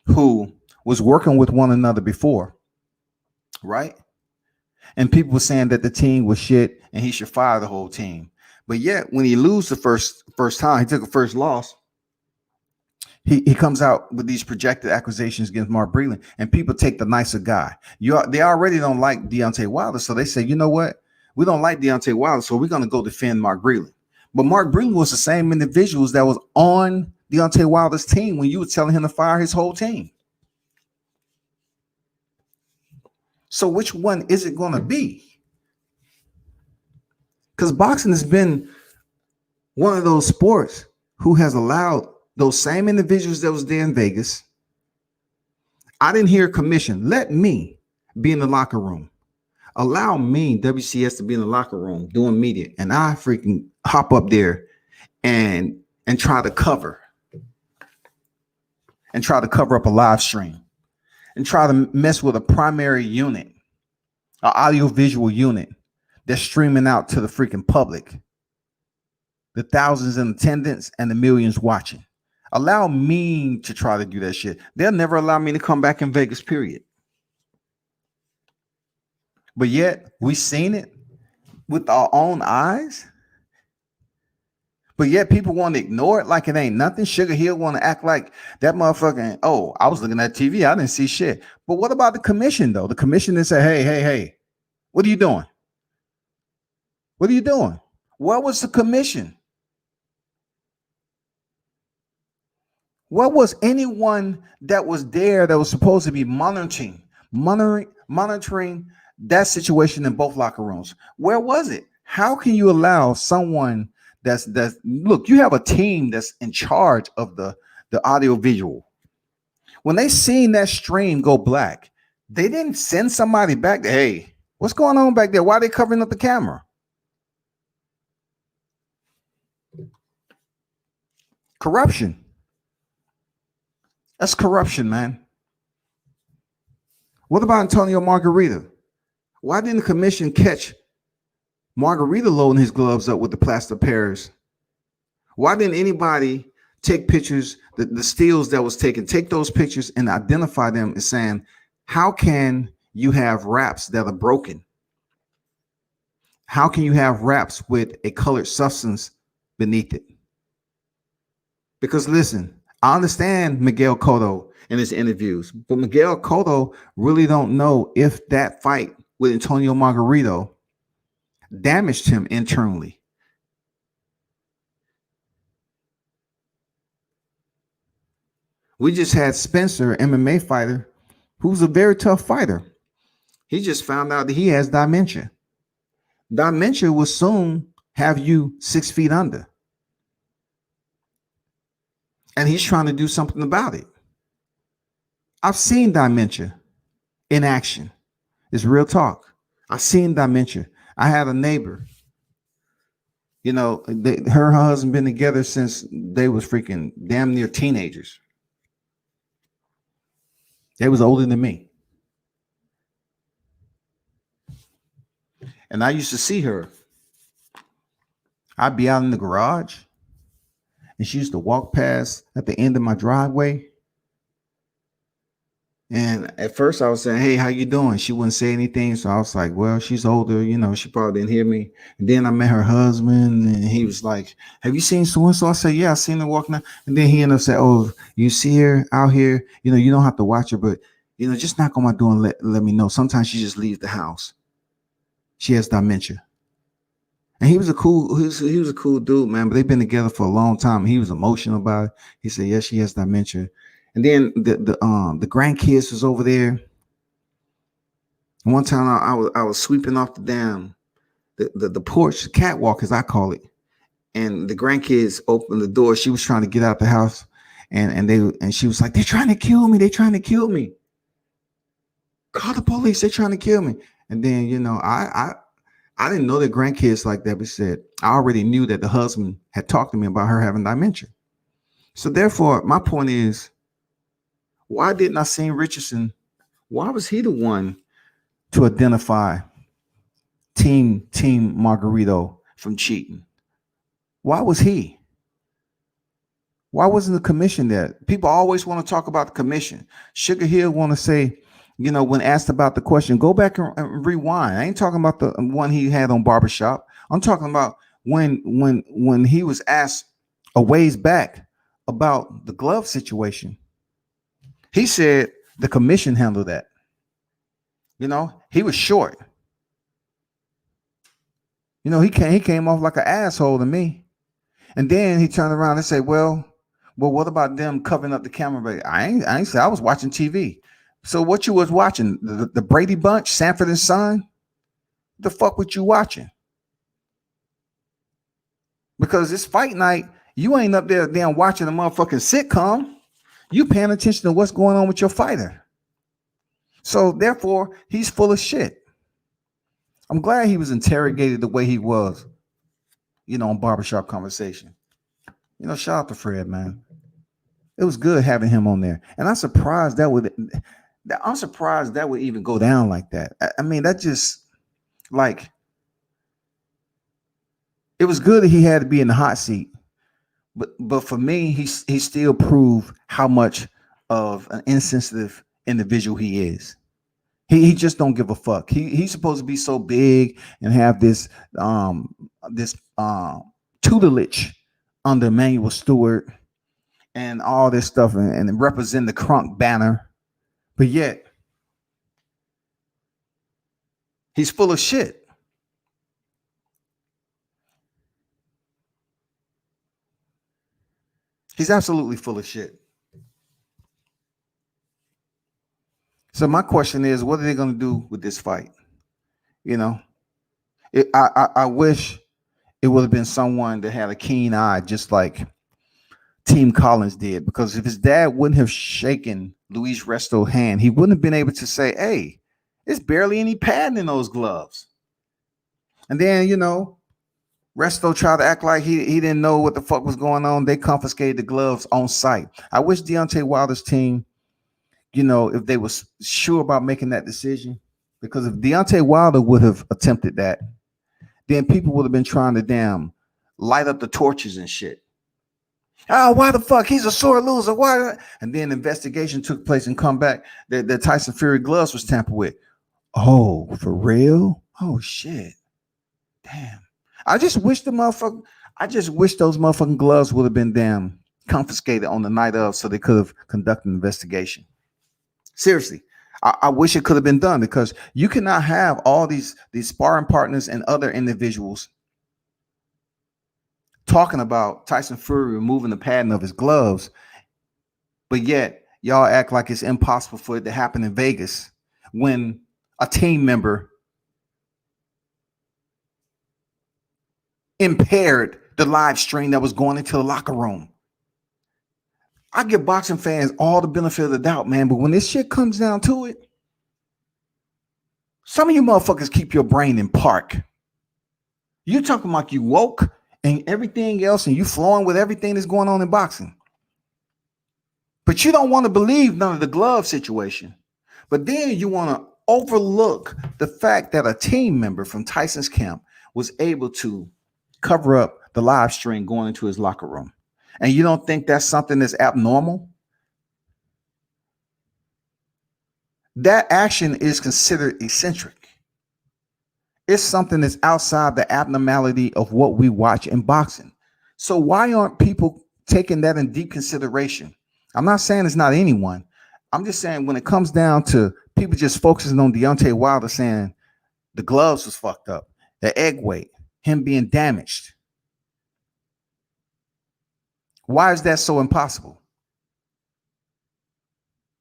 who was working with one another before, right? And people were saying that the team was shit and he should fire the whole team. But yet, when he lose the first time, he took a first loss. He comes out with these projected accusations against Mark Breland, and people take the nicer guy. They already don't like Deontay Wilder, so they say, you know what? We don't like Deontay Wilder, so we're going to go defend Mark Breland. But Mark Breland was the same individuals that was on Deontay Wilder's team when you were telling him to fire his whole team. So which one is it going to be? Because boxing has been one of those sports who has allowed those same individuals that was there in Vegas. I didn't hear a commission. Let me be in the locker room. Allow me, WCS, to be in the locker room doing media, and I freaking hop up there and try to cover up a live stream and try to mess with a primary unit, an audio-visual unit that's streaming out to the freaking public, the thousands in attendance and the millions watching. Allow me to try to do that shit. They'll never allow me to come back in Vegas, period. But yet, we seen it with our own eyes. But yet, people want to ignore it like it ain't nothing. Sugar Hill want to act like that motherfucking, oh, I was looking at TV. I didn't see shit. But what about the commission, though? The commission that said, hey, what are you doing? What are you doing? What was the commission? What was anyone that was there that was supposed to be monitoring that situation in both locker rooms? Where was it? How can you allow someone that's look, you have a team that's in charge of the audio visual. When they seen that stream go black, they didn't send somebody back to, hey, what's going on back there? Why are they covering up the camera? Corruption. That's corruption, man. What about Antonio Margarita? Why didn't the commission catch Margarita loading his gloves up with the plaster Paris? Why didn't anybody take pictures, the steals that was taken, take those pictures and identify them as saying, how can you have wraps that are broken? How can you have wraps with a colored substance beneath it? Because listen, I understand Miguel Cotto in his interviews, but Miguel Cotto really don't know if that fight with Antonio Margarito damaged him internally. We just had Spencer, MMA fighter, who's a very tough fighter. He just found out that he has dementia. Dementia will soon have you 6 feet under. And he's trying to do something about it. I've seen dementia in action. It's real talk. I've seen dementia. I had a neighbor. You know, her and her husband been together since they was freaking damn near teenagers. They was older than me. And I used to see her. I'd be out in the garage, and she used to walk past at the end of my driveway. And at first I was saying, hey, how you doing? She wouldn't say anything. So I was like, well, she's older. You know, she probably didn't hear me. And then I met her husband, and he was like, have you seen so-and-so? I said, yeah, I seen her walking out. And then he ended up saying, oh, you see her out here? You know, you don't have to watch her, but, you know, just knock on my door and let me know. Sometimes she just leaves the house. She has dementia. And he was a cool dude, man. But they've been together for a long time. He was emotional about it. He said, yes, she has dementia. And then the grandkids was over there. And one time I was sweeping off the porch, the catwalk as I call it. And the grandkids opened the door. She was trying to get out the house, and she was like, they're trying to kill me. They're trying to kill me. Call the police. They're trying to kill me. And then, you know, I didn't know that grandkids like that, but said I already knew that the husband had talked to me about her having dementia. So therefore, my point is, why didn't I see Richardson? Why was he the one to identify Team Margarito from cheating? Why was he? Why wasn't the commission there? People always want to talk about the commission. Sugar Hill want to say, when asked about the question, go back and rewind. I ain't talking about the one he had on Barbershop. I'm talking about when he was asked a ways back about the glove situation. He said the commission handled that. He was short. He came off like an asshole to me. And then he turned around and said, well, what about them covering up the camera? I ain't say I was watching TV. So what you was watching? The Brady Bunch, Sanford and Son? The fuck what you watching? Because this fight night, you ain't up there damn watching a motherfucking sitcom. You paying attention to what's going on with your fighter. So therefore, he's full of shit. I'm glad he was interrogated the way he was, on Barbershop Conversation. Shout out to Fred, man. It was good having him on there. And I'm surprised that would even go down like that. I mean, that just like, it was good that he had to be in the hot seat. But for me, he still proved how much of an insensitive individual he is. He just don't give a fuck. He's supposed to be so big and have this tutelage under Emanuel Stewart and all this stuff and represent the Crunk banner. But yet, he's full of shit. He's absolutely full of shit. So my question is, what are they going to do with this fight? I wish it would have been someone that had a keen eye, just like Team Collins did, because if his dad wouldn't have shaken Luis Resto's hand, he wouldn't have been able to say, hey, there's barely any padding in those gloves. And then, Resto tried to act like he didn't know what the fuck was going on. They confiscated the gloves on site. I wish Deontay Wilder's team, if they was sure about making that decision, because if Deontay Wilder would have attempted that, then people would have been trying to damn light up the torches and shit. Oh, why the fuck? He's a sore loser. Why? And then investigation took place and come back that Tyson Fury gloves was tampered with. Oh, for real? Oh shit. Damn. I just wish those motherfucking gloves would have been damn confiscated on the night of, so they could have conducted an investigation. Seriously. I wish it could have been done, because you cannot have all these sparring partners and other individuals talking about Tyson Fury removing the padding of his gloves, but yet y'all act like it's impossible for it to happen in Vegas when a team member impaired the live stream that was going into the locker room. I give boxing fans all the benefit of the doubt, man, but when this shit comes down to it, some of you motherfuckers keep your brain in park. You're talking like you woke and everything else, and you flowing with everything that's going on in boxing. But you don't want to believe none of the glove situation. But then you want to overlook the fact that a team member from Tyson's camp was able to cover up the live stream going into his locker room. And you don't think that's something that's abnormal? That action is considered eccentric. It's something that's outside the abnormality of what we watch in boxing. So why aren't people taking that in deep consideration? I'm not saying it's not anyone. I'm just saying when it comes down to people just focusing on Deontay Wilder saying the gloves was fucked up, the egg weight, him being damaged. Why is that so impossible?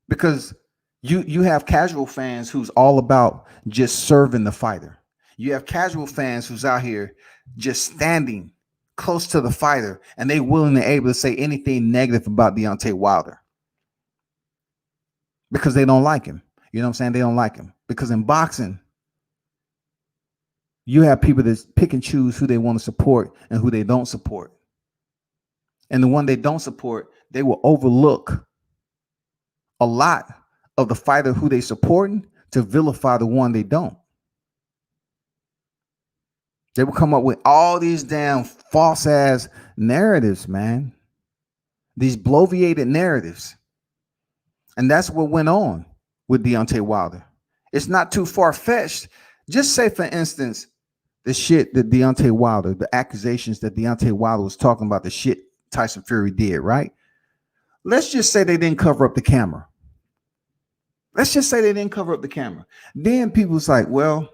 Because you have casual fans who's all about just serving the fighter. You have casual fans who's out here just standing close to the fighter, and they willing and able to say anything negative about Deontay Wilder because they don't like him. You know what I'm saying? They don't like him because in boxing, you have people that pick and choose who they want to support and who they don't support. And the one they don't support, they will overlook a lot of the fighter who they supporting to vilify the one they don't. They will come up with all these damn false ass narratives, man. these bloviated narratives. And that's what went on with Deontay Wilder. It's not too far-fetched. Just say, for instance, the shit that Deontay Wilder, the accusations that Deontay Wilder was talking about, the shit Tyson Fury did, right? Let's just say they didn't cover up the camera. Let's just say they didn't cover up the camera. Then people was like, well,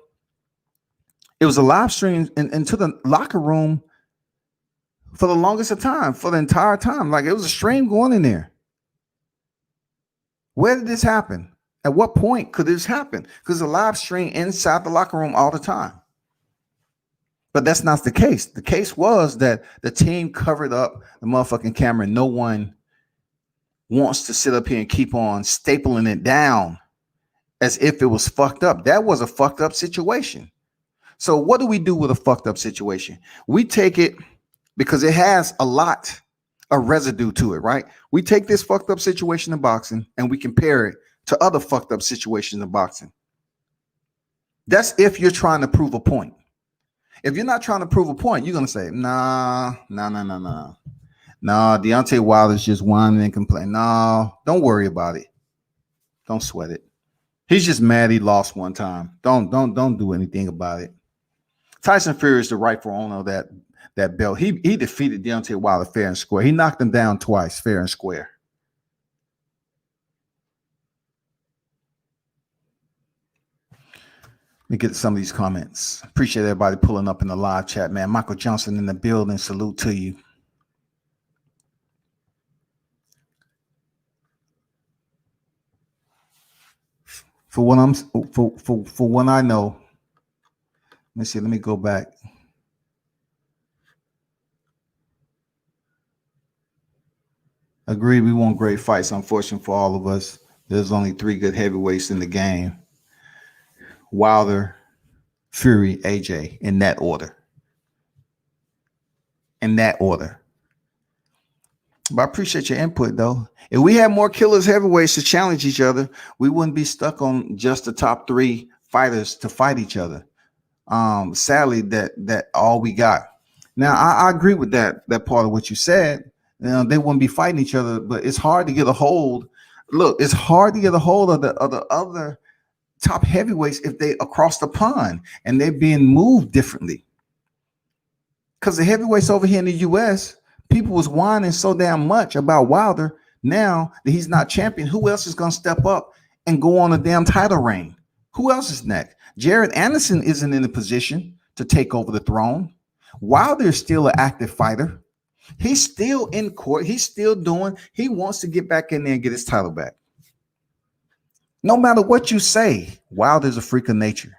it was a live stream into the locker room for the longest of time, for the entire time. Like, it was a stream going in there. Where did this happen? At what point could this happen? Because a live stream inside the locker room all the time. But that's not the case. The case was that the team covered up the motherfucking camera. No one wants to sit up here and keep on stapling it down as if it was fucked up. That was a fucked up situation. So what do we do with a fucked up situation? We take it because it has a lot of residue to it, right? We take this fucked up situation in boxing and we compare it to other fucked up situations in boxing. That's if you're trying to prove a point. If you're not trying to prove a point, you're going to say, nah, Deontay Wilder's just whining and complaining. No, don't worry about it. Don't sweat it. He's just mad he lost one time. Don't do anything about it. Tyson Fury is the rightful owner of that belt. He defeated Deontay Wilder fair and square. He knocked him down twice, fair and square. Let me get some of these comments. Appreciate everybody pulling up in the live chat, man. Michael Johnson in the building. Salute to you. For what I know. Let me see. Let me go back. Agreed. We want great fights. Unfortunately for all of us, there's only 3 good heavyweights in the game. Wilder, Fury, AJ, in that order. But I appreciate your input, though. If we had more killers heavyweights to challenge each other, we wouldn't be stuck on just the top 3 fighters to fight each other. Sadly, that all we got. Now, I agree with that part of what you said. You know, they wouldn't be fighting each other, but it's hard to get a hold. Look, it's hard to get a hold of the other top heavyweights if they across the pond and they're being moved differently. Because the heavyweights over here in the U.S., people was whining so damn much about Wilder. Now that he's not champion, who else is going to step up and go on a damn title reign? Who else is next? Jared Anderson isn't in a position to take over the throne. Wilder is still an active fighter. He's still in court. He's still doing. He wants to get back in there and get his title back. No matter what you say, Wilder's a freak of nature.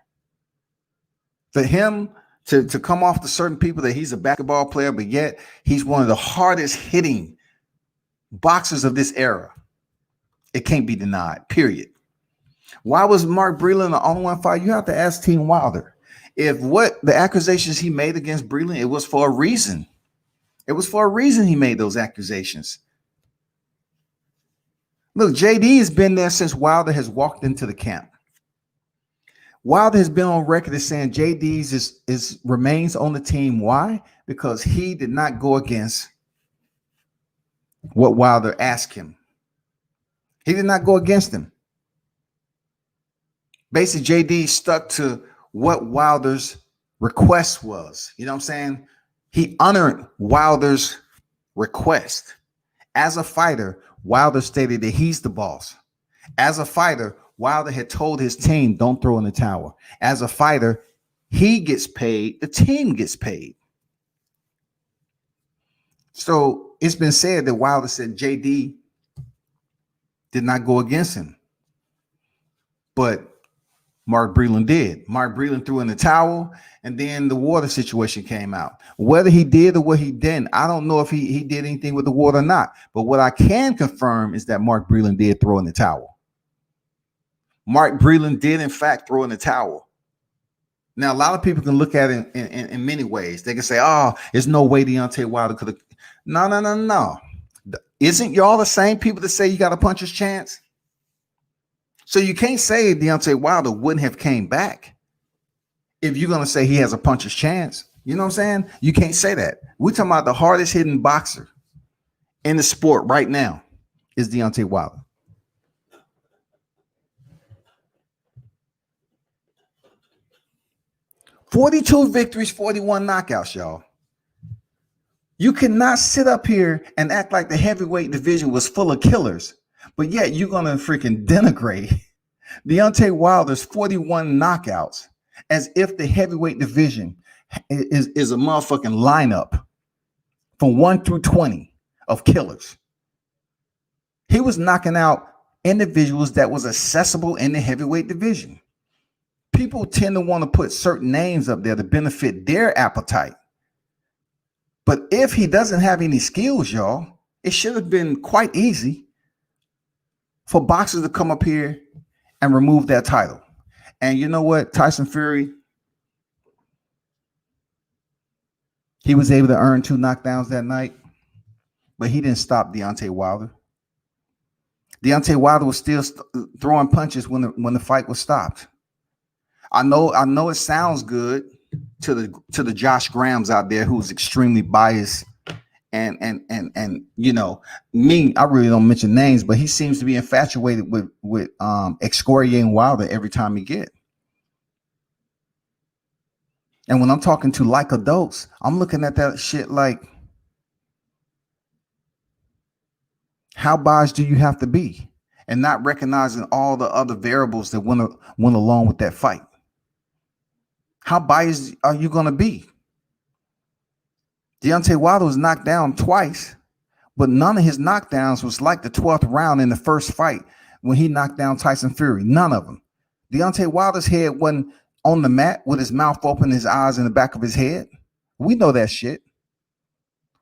For him to come off to certain people that he's a basketball player, but yet he's one of the hardest hitting boxers of this era. It can't be denied, period. Why was Mark Breland the only one fight? You have to ask Team Wilder. If what the accusations he made against Breland, it was for a reason. It was for a reason he made those accusations. Look, JD has been there since Wilder has walked into the camp. Wilder has been on record as saying JD's remains on the team. Why? Because he did not go against what Wilder asked him. He did not go against him. Basically, JD stuck to what Wilder's request was. You know what I'm saying? He honored Wilder's request. As a fighter, Wilder stated that he's the boss. As a fighter, Wilder had told his team, don't throw in the towel. As a fighter, he gets paid, the team gets paid. So it's been said that Wilder said JD did not go against him. But Mark Breland did. Mark Breland threw in the towel, and then the water situation came out. Whether he did or what he didn't, I don't know if he did anything with the water or not. But what I can confirm is that Mark Breland did throw in the towel. Mark Breland did, in fact, throw in the towel. Now, a lot of people can look at it in many ways. They can say, oh, there's no way Deontay Wilder could have. No. Isn't y'all the same people that say you got a puncher's chance? So you can't say Deontay Wilder wouldn't have came back if you're going to say he has a puncher's chance. You know what I'm saying? You can't say that. We're talking about the hardest hitting boxer in the sport right now is Deontay Wilder. $42 victories, 41 knockouts, y'all. You cannot sit up here and act like the heavyweight division was full of killers, but yet you're going to freaking denigrate Deontay Wilder's 41 knockouts as if the heavyweight division is a motherfucking lineup from 1 through 20 of killers. He was knocking out individuals that was accessible in the heavyweight division. People tend to want to put certain names up there to benefit their appetite. But if he doesn't have any skills, y'all, it should have been quite easy for boxers to come up here and remove that title. And you know what? Tyson Fury, he was able to earn 2 knockdowns that night, but he didn't stop Deontay Wilder. Deontay Wilder was still throwing punches when the fight was stopped. I know it sounds good to the Josh Grahams out there who's extremely biased and you know me. I really don't mention names, but he seems to be infatuated with excoriating Wilder every time he get. And when I'm talking to like adults, I'm looking at that shit like, how biased do you have to be, and not recognizing all the other variables that went along with that fight? How biased are you going to be? Deontay Wilder was knocked down twice, but none of his knockdowns was like the 12th round in the first fight when he knocked down Tyson Fury. None of them. Deontay Wilder's head wasn't on the mat with his mouth open, his eyes in the back of his head. We know that shit.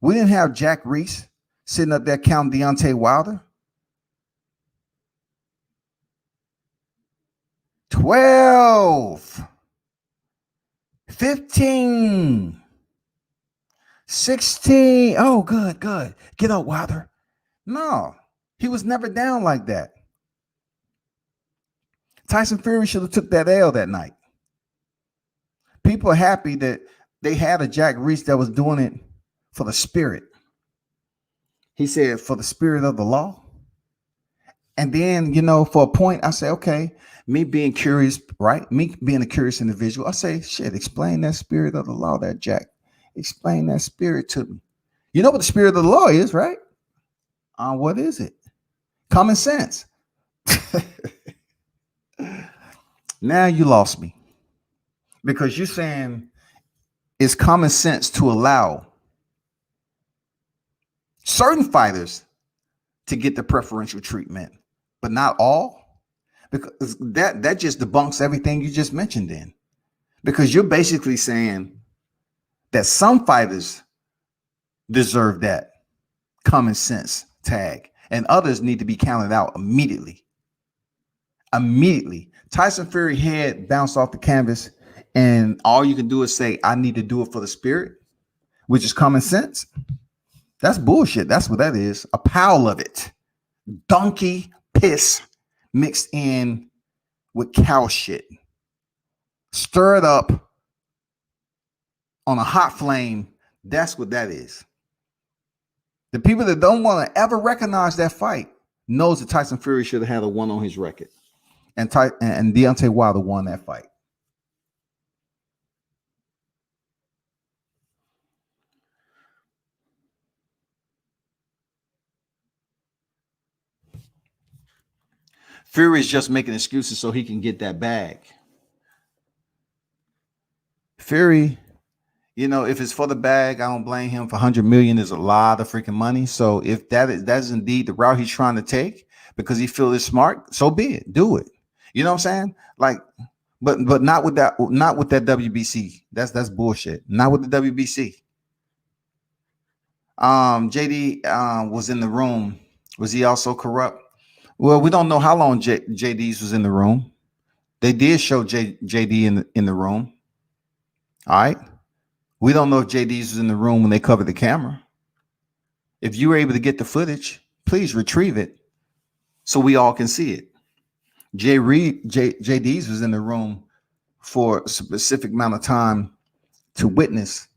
We didn't have Jack Reese sitting up there counting Deontay Wilder. 12, 15, 16. Oh, good. Get up, Wilder. No, he was never down like that. Tyson Fury should have took that L that night. People are happy that they had a Jack Reese that was doing it for the spirit. He said, for the spirit of the law. And then, you know, for a point, I say, okay, me being curious, right? Me being a curious individual, I say, shit, explain that spirit of the law, that Jack. Explain that spirit to me. You know what the spirit of the law is, right? What is it? Common sense. Now you lost me. Because you're saying it's common sense to allow certain fighters to get the preferential treatment, but not all, because that just debunks everything you just mentioned then. Because you're basically saying that some fighters deserve that common sense tag and others need to be counted out immediately. Tyson Fury head bounced off the canvas, and all you can do is say, I need to do it for the spirit, which is common sense. That's bullshit. That's what that is. A pile of it. Donkey piss mixed in with cow shit. Stir it up on a hot flame. That's what that is. The people that don't want to ever recognize that fight knows that Tyson Fury should have had a 1 on his record. And Deontay Wilder won that fight. Fury is just making excuses so he can get that bag. Fury, you know, if it's for the bag, I don't blame him. For $100 million is a lot of freaking money. So if that is indeed the route he's trying to take because he feels it's smart, so be it. Do it. You know what I'm saying? Like, but not with that WBC. That's bullshit. Not with the WBC. JD was in the room. Was he also corrupt? Well, we don't know how long JD's was in the room. They did show JD in the room. All right. We don't know if JD's was in the room when they covered the camera. If you were able to get the footage, please retrieve it so we all can see it. JD's was in the room for a specific amount of time to witness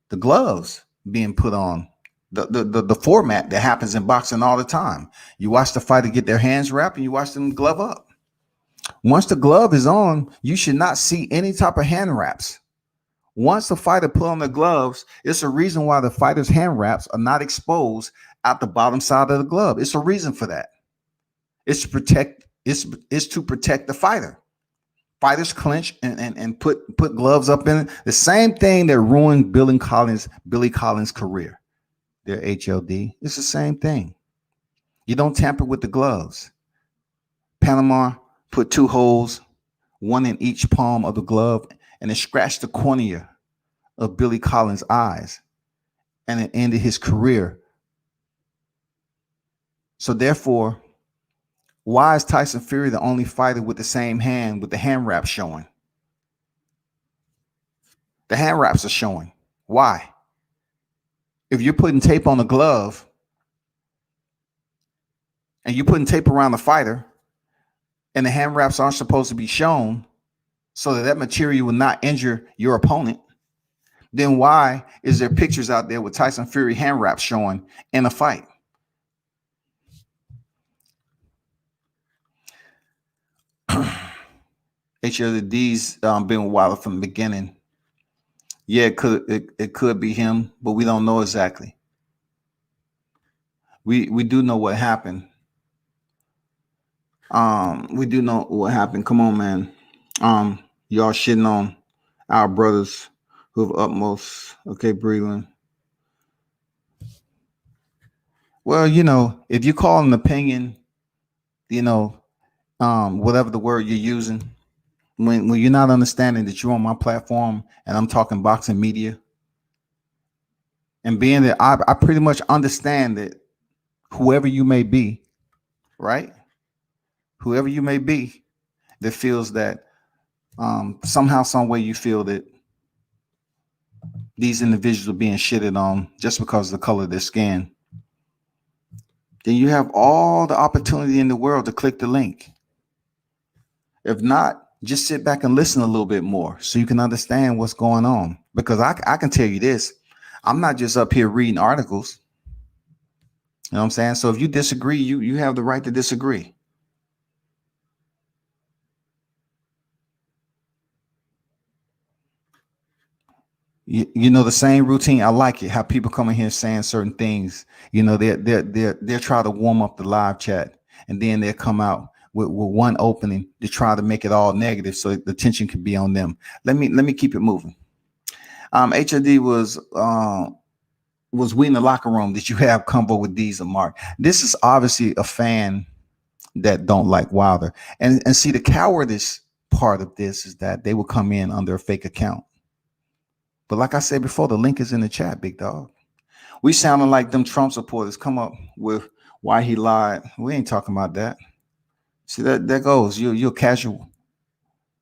the gloves being put on the format that happens in boxing all the time. You watch the fighter get their hands wrapped and you watch them glove up. Once the glove is on, you should not see any type of hand wraps. Once the fighter put on the gloves, it's a reason why the fighter's hand wraps are not exposed at the bottom side of the glove. It's a reason for that. It's to protect. It's to protect the fighter. Fighters clinch and put gloves up in it. The same thing that ruined Billy Collins' career. Their HLD. It's the same thing. You don't tamper with the gloves. Panama put 2 holes, one in each palm of the glove, and it scratched the cornea of Billy Collins' eyes, and it ended his career. So therefore, why is Tyson Fury the only fighter with the same hand with the hand wraps showing? The hand wraps are showing. Why? If you're putting tape on the glove and you're putting tape around the fighter and the hand wraps aren't supposed to be shown so that material will not injure your opponent, then why is there pictures out there with Tyson Fury hand wraps showing in a fight? HLD's been wild from the beginning. Yeah, it could be him, but we don't know exactly. We do know what happened. We do know what happened. Come on, man. Y'all shitting on our brothers who have utmost. Okay, Breland. Well, if you call an opinion, whatever the word you're using, when you're not understanding that you're on my platform and I'm talking boxing media, and being that I pretty much understand that whoever you may be, right? Whoever you may be that feels that somehow, some way you feel that these individuals are being shitted on just because of the color of their skin, then you have all the opportunity in the world to click the link. If not, just sit back and listen a little bit more so you can understand what's going on. Because I can tell you this, I'm not just up here reading articles. You know what I'm saying? So if you disagree, you have the right to disagree. You know the same routine. I like it how people come in here saying certain things. They'll try to warm up the live chat, and then they'll come out with one opening to try to make it all negative, so the attention can be on them. Let me keep it moving. HLD was we in the locker room? Did you have convo with D's and Mark? This is obviously a fan that don't like Wilder, and see the cowardice part of this is that they will come in under a fake account. But like I said before, the link is in the chat, big dog. We sounding like them Trump supporters come up with why he lied. We ain't talking about that. See, that goes. You're casual.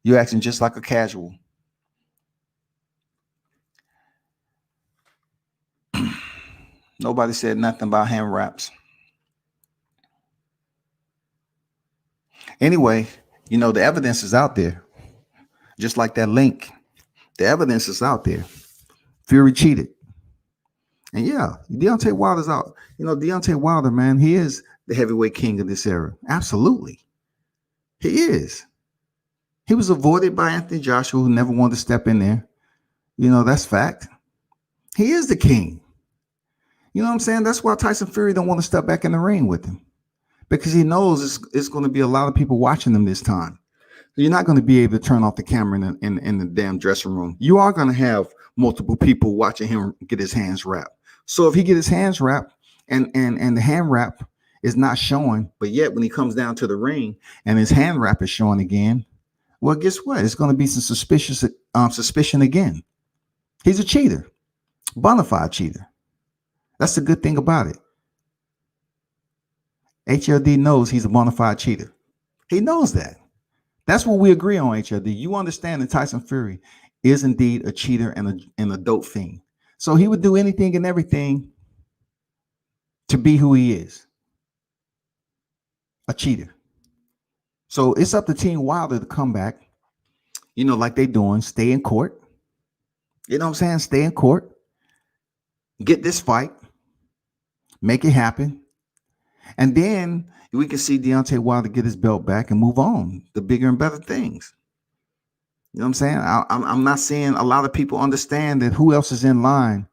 You're acting just like a casual. Nobody said nothing about hand wraps. Anyway, the evidence is out there. Just like that link. The evidence is out there. Fury cheated. And yeah, Deontay Wilder's out. Deontay Wilder, man, he is the heavyweight king of this era. Absolutely. He is. He was avoided by Anthony Joshua, who never wanted to step in there. That's fact. He is the king. You know what I'm saying? That's why Tyson Fury don't want to step back in the ring with him. Because he knows it's going to be a lot of people watching him this time. You're not going to be able to turn off the camera in the damn dressing room. You are going to have multiple people watching him get his hands wrapped. So if he get his hands wrapped and the hand wrap is not showing, but yet when he comes down to the ring and his hand wrap is showing again, well, guess what? It's going to be some suspicion again. He's a cheater, bona fide cheater. That's the good thing about it. HLD knows he's a bona fide cheater. He knows that. That's what we agree on, HLD. You understand that Tyson Fury is indeed a cheater and a dope fiend. So he would do anything and everything to be who he is, a cheater. So it's up to Team Wilder to come back, like they doing, stay in court. You know what I'm saying? Stay in court, get this fight, make it happen, and then we can see Deontay Wilder get his belt back and move on to bigger and better things. You know what I'm saying? I'm not saying a lot of people understand that who else is in line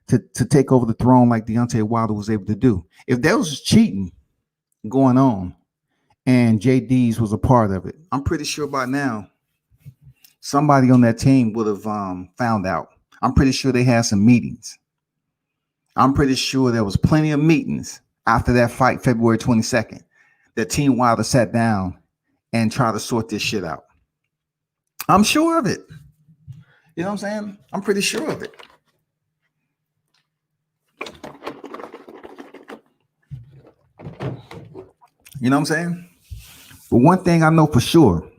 to take over the throne like Deontay Wilder was able to do. If there was cheating going on and JD's was a part of it, I'm pretty sure by now somebody on that team would have found out. I'm pretty sure they had some meetings. I'm pretty sure there was plenty of meetings after that fight, February 22nd, that Team Wilder sat down and tried to sort this shit out. I'm sure of it. You know what I'm saying? I'm pretty sure of it. You know what I'm saying? But one thing I know for sure,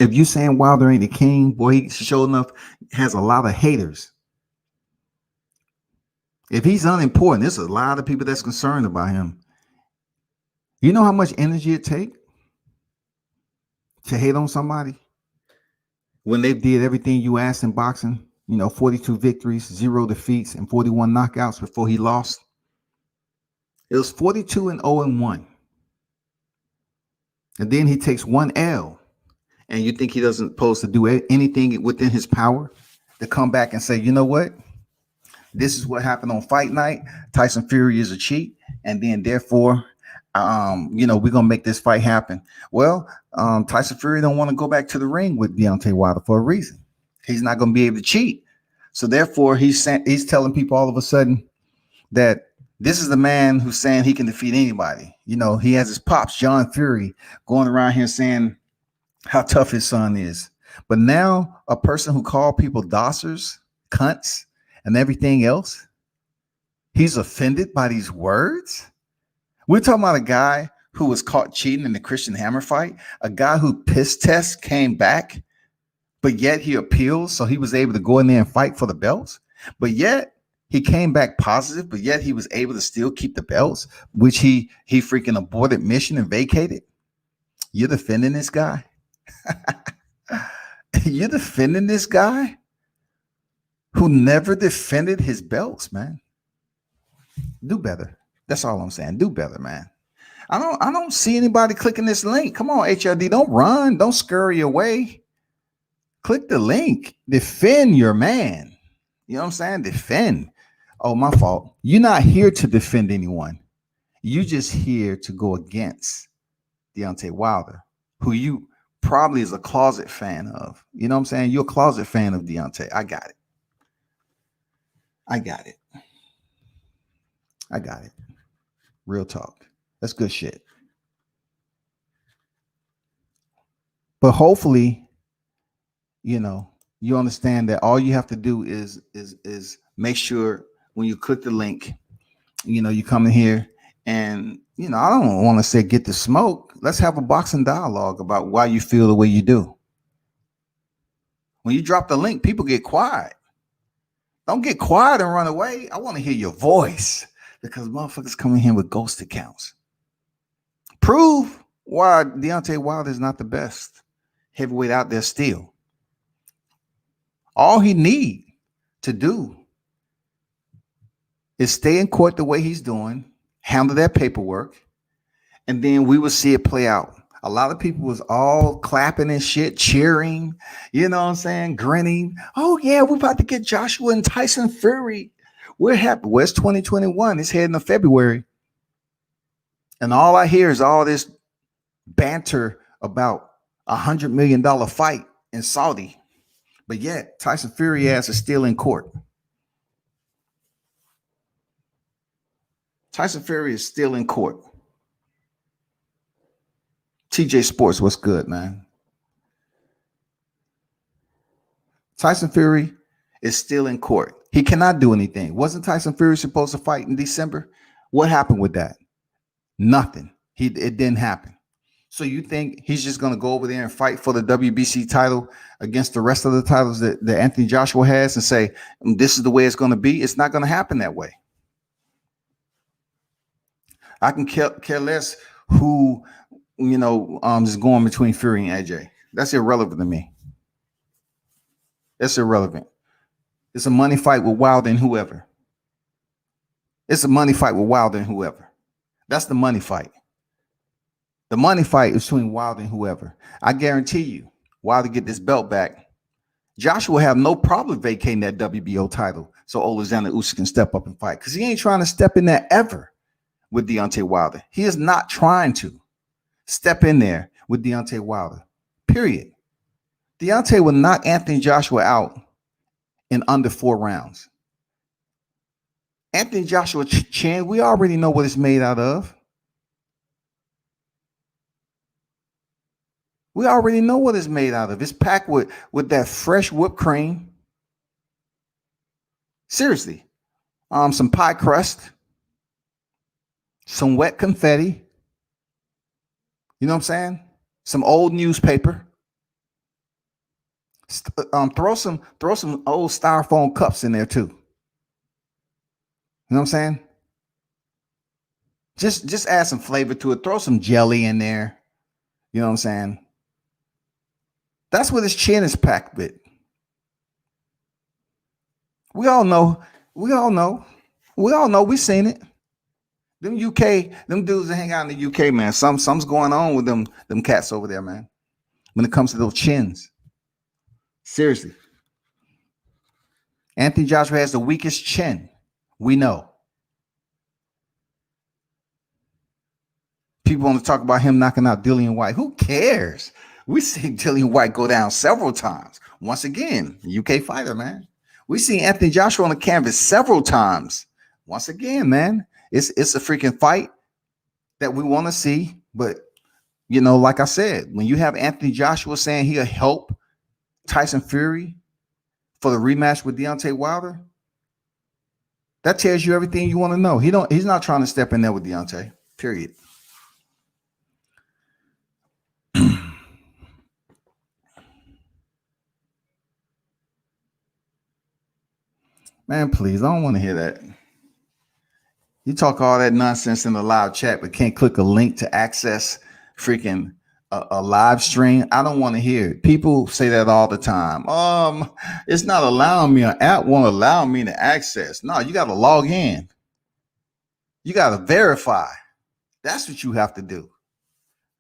if you saying Wilder ain't the king, boy, he sure enough has a lot of haters. If he's unimportant, there's a lot of people that's concerned about him. You know how much energy it takes to hate on somebody when they did everything you asked in boxing? 42 victories, 0 defeats, and 41 knockouts before he lost. It was 42 and 0 and 1. And then he takes one L, and you think he doesn't supposed to do anything within his power to come back and say, you know what? This is what happened on fight night. Tyson Fury is a cheat, and then therefore, we're gonna make this fight happen. Well, Tyson Fury don't want to go back to the ring with Deontay Wilder for a reason. He's not gonna be able to cheat. So therefore, he's telling people all of a sudden that this is the man who's saying he can defeat anybody. He has his pops, John Fury, going around here saying how tough his son is. But now a person who called people dossers, cunts, and everything else, he's offended by these words. We're talking about a guy who was caught cheating in the Christian Hammer fight, a guy who piss test came back, but yet he appealed, so he was able to go in there and fight for the belts. But yet he came back positive, but yet he was able to still keep the belts, which he freaking aborted mission and vacated. You're defending this guy? You're defending this guy who never defended his belts, man. Do better. That's all I'm saying. Do better, man. I don't see anybody clicking this link. Come on, HLD. Don't run. Don't scurry away. Click the link. Defend your man. You know what I'm saying? Defend. Oh, my fault. You're not here to defend anyone. You're just here to go against Deontay Wilder, who you probably is a closet fan of. You know what I'm saying? You're a closet fan of Deontay. I got it. I got it. I got it. Real talk. That's good shit. But hopefully, you understand that all you have to do is make sure when you click the link, you come in here and, I don't want to say get the smoke. Let's have a boxing dialogue about why you feel the way you do. When you drop the link, people get quiet. Don't get quiet and run away. I want to hear your voice because motherfuckers coming here with ghost accounts. Prove why Deontay Wilder is not the best heavyweight out there still. All he need to do is stay in court the way he's doing, handle that paperwork, and then we will see it play out. A lot of people was all clapping and shit, cheering, you know what I'm saying, grinning. Oh, yeah, we're about to get Joshua and Tyson Fury. We're happy. Well, it's 2021. It's heading to February. And all I hear is all this banter about $100 million fight in Saudi. But yet, Tyson Fury ass is still in court. Tyson Fury is still in court. TJ Sports, what's good, man? Tyson Fury is still in court. He cannot do anything. Wasn't Tyson Fury supposed to fight in December? What happened with that? Nothing. It didn't happen. So you think he's just going to go over there and fight for the WBC title against the rest of the titles that Anthony Joshua has and say, this is the way it's going to be? It's not going to happen that way. I can care less who, is going between Fury and AJ. That's irrelevant to me. That's irrelevant. It's a money fight with Wilder and whoever. It's a money fight with Wilder and whoever. That's the money fight. The money fight is between Wilder and whoever. I guarantee you, Wilder get this belt back, Joshua will have no problem vacating that WBO title so Alexander Usyk can step up and fight, because he ain't trying to step in there ever with Deontay Wilder. He is not trying to step in there with Deontay Wilder, period. Deontay will knock Anthony Joshua out in under 4 rounds. Anthony Joshua chin, we already know what it's made out of. We already know what it's made out of. It's packed with that fresh whipped cream. Seriously. Some pie crust. Some wet confetti. You know what I'm saying? Some old newspaper. Throw some old styrofoam cups in there too. You know what I'm saying? Just add some flavor to it. Throw some jelly in there. You know what I'm saying? That's what his chin is packed with. We all know. We seen it. Them dudes that hang out in the UK, man. Something's going on with them cats over there, man. When it comes to those chins. Seriously. Anthony Joshua has the weakest chin. We know. People want to talk about him knocking out Dillian White. Who cares? We see Dillian White go down several times. Once again, UK fighter, man. We see Anthony Joshua on the canvas several times. Once again, man, it's a freaking fight that we want to see. But, you know, like I said, when you have Anthony Joshua saying he'll help Tyson Fury for the rematch with Deontay Wilder, that tells you everything you want to know. He's not trying to step in there with Deontay, period. Man, please, I don't want to hear that. You talk all that nonsense in the live chat, but can't click a link to access freaking a live stream. I don't want to hear it. People say that all the time. It's not allowing me. An app won't allow me to access. No, you got to log in. You got to verify. That's what you have to do.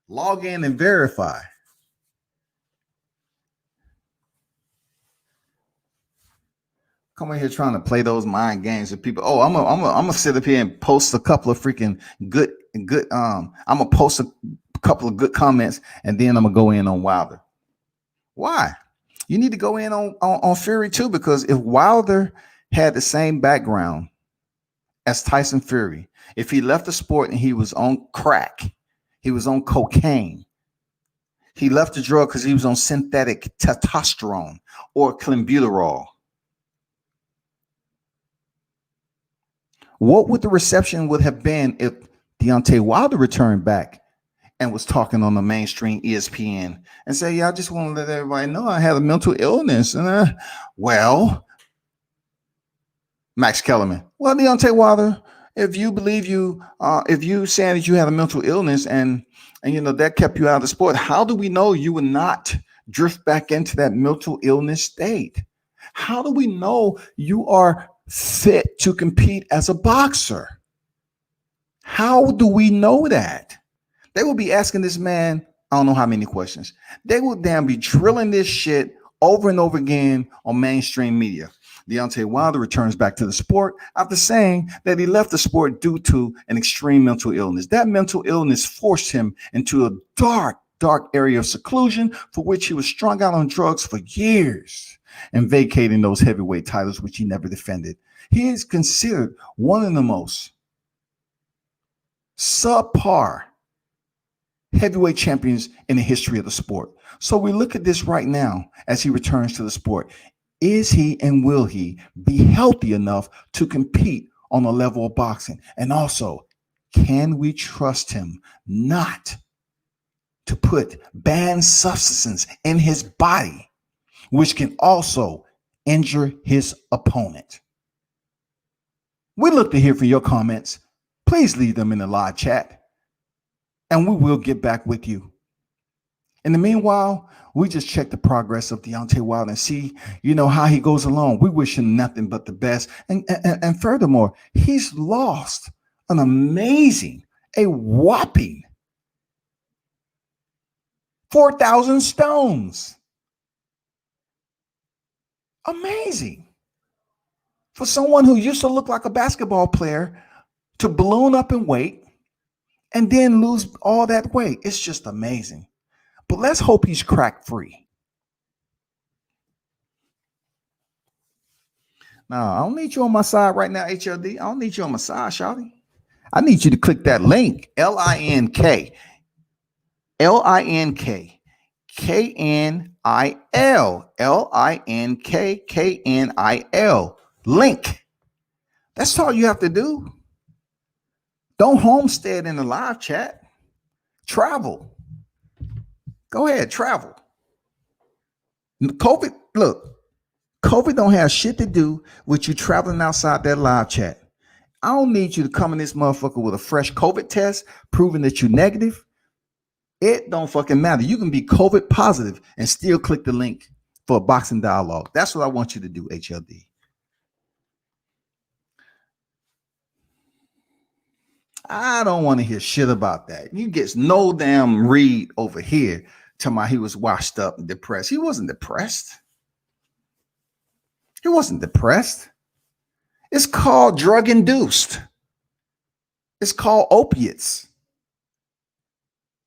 Log in and verify. Come in here trying to play those mind games with people. Oh, I'm gonna sit up here and post a couple of freaking good. I'm gonna post a couple of good comments, and then I'm gonna go in on Wilder. Why? You need to go in on Fury too, because if Wilder had the same background as Tyson Fury, if he left the sport and he was on crack, he was on cocaine, he left the drug because he was on synthetic testosterone or clenbuterol, what would the reception would have been if Deontay Wilder returned back and was talking on the mainstream ESPN and say, yeah, I just want to let everybody know I had a mental illness. Well, Max Kellerman, well, Deontay Wilder, if you believe if you saying that you had a mental illness and you know that kept you out of the sport, how do we know you would not drift back into that mental illness state? How do we know you are fit to compete as a boxer? How do we know that? They will be asking this man, I don't know how many questions. They will damn be drilling this shit over and over again on mainstream media. Deontay Wilder returns back to the sport after saying that he left the sport due to an extreme mental illness. That mental illness forced him into a dark area of seclusion for which he was strung out on drugs for years and vacating those heavyweight titles, which he never defended. He is considered one of the most subpar heavyweight champions in the history of the sport. So we look at this right now as he returns to the sport. Is he and will he be healthy enough to compete on the level of boxing? And also, can we trust him not to put banned substances in his body, which can also injure his opponent? We look to hear from your comments. Please leave them in the live chat, and we will get back with you. In the meanwhile, we just check the progress of Deontay Wilder and see, how he goes along. We wish him nothing but the best. And furthermore, he's lost an amazing, a whopping 4,000 stones. Amazing. For someone who used to look like a basketball player to balloon up in weight and then lose all that weight. It's just amazing. But let's hope he's crack free. Now, I don't need you on my side right now, HLD. I don't need you on my side, shawty. I need you to click that link, LINK, KNIL, link. That's all you have to do. Don't homestead in the live chat. Travel. Go ahead, travel. COVID don't have shit to do with you traveling outside that live chat. I don't need you to come in this motherfucker with a fresh COVID test proving that you're negative. It don't fucking matter. You can be COVID positive and still click the link for a boxing dialogue. That's what I want you to do, HLD. I don't want to hear shit about that. You get no damn read over here talking about he was washed up and depressed. He wasn't depressed. He wasn't depressed. It's called drug-induced. It's called opiates.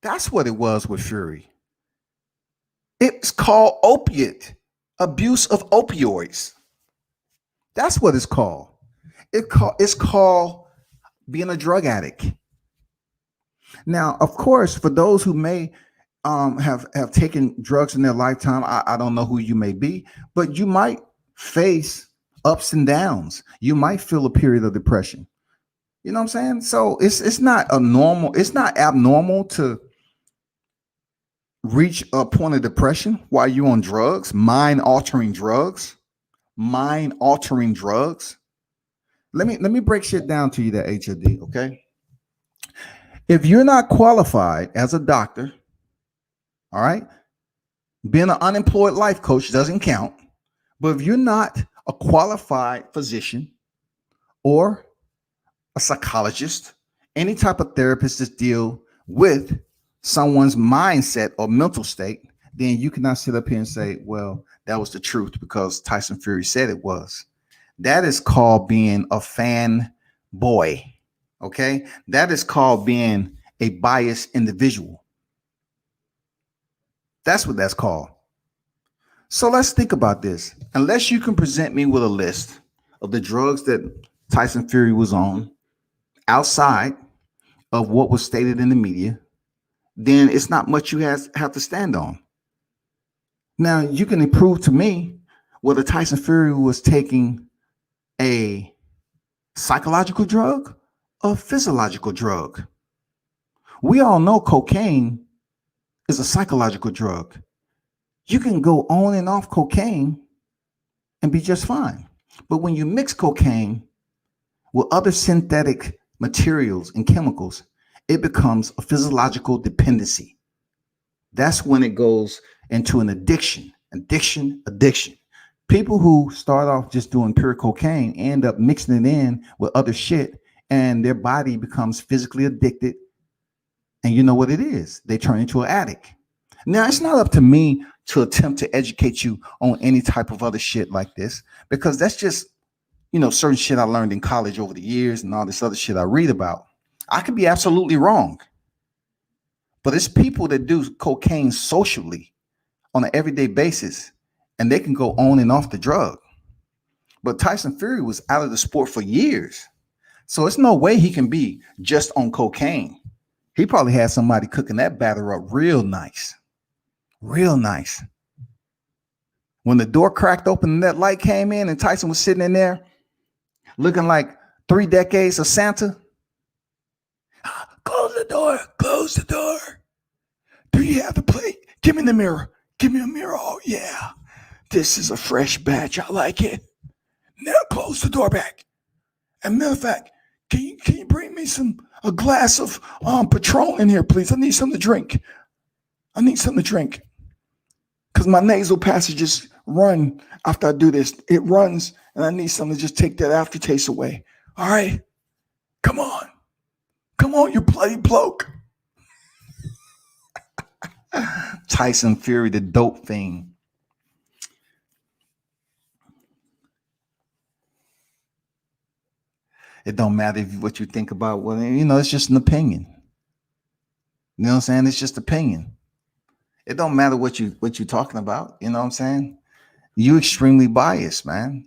That's what it was with Fury. It's called opiate, abuse of opioids. That's what it's called. It's called being a drug addict. Now, of course, for those who may have taken drugs in their lifetime, I don't know who you may be, but you might face ups and downs. You might feel a period of depression. You know what I'm saying? So it's not abnormal to reach a point of depression while you're on drugs, mind-altering drugs. Let me break shit down to you, that HOD, okay? If you're not qualified as a doctor, all right, being an unemployed life coach doesn't count. But if you're not a qualified physician or a psychologist, any type of therapist that deal with someone's mindset or mental state, then you cannot sit up here and say, well, that was the truth because Tyson Fury said it was. That is called being a fan boy. Okay. That is called being a biased individual. That's what that's called. So let's think about this. Unless you can present me with a list of the drugs that Tyson Fury was on outside of what was stated in the media, then it's not much you have to stand on. Now, you can prove to me whether Tyson Fury was taking a psychological drug or physiological drug. We all know cocaine is a psychological drug. You can go on and off cocaine and be just fine. But when you mix cocaine with other synthetic materials and chemicals, it becomes a physiological dependency. That's when it goes into an addiction. People who start off just doing pure cocaine end up mixing it in with other shit, and their body becomes physically addicted. And you know what it is? They turn into an addict. Now, it's not up to me to attempt to educate you on any type of other shit like this, because that's just, certain shit I learned in college over the years and all this other shit I read about. I could be absolutely wrong. But it's people that do cocaine socially on an everyday basis, and they can go on and off the drug. But Tyson Fury was out of the sport for years. So it's no way he can be just on cocaine. He probably had somebody cooking that batter up real nice. Real nice. When the door cracked open and that light came in and Tyson was sitting in there looking like 3 decades of Santa. Close the door. Close the door. Do you have the plate? Give me the mirror. Give me a mirror. Oh, yeah. This is a fresh batch. I like it. Now close the door back. And matter of fact, can you bring me a glass of Patron in here, please? I need something to drink. I need something to drink. Because my nasal passages run after I do this. It runs, and I need something to just take that aftertaste away. All right? Come on. Come on, you bloody bloke. Tyson Fury, the dope thing. It don't matter what you think about. Well, it's just an opinion. You know what I'm saying? It's just opinion. It don't matter what you're talking about. You know what I'm saying? You extremely biased, man.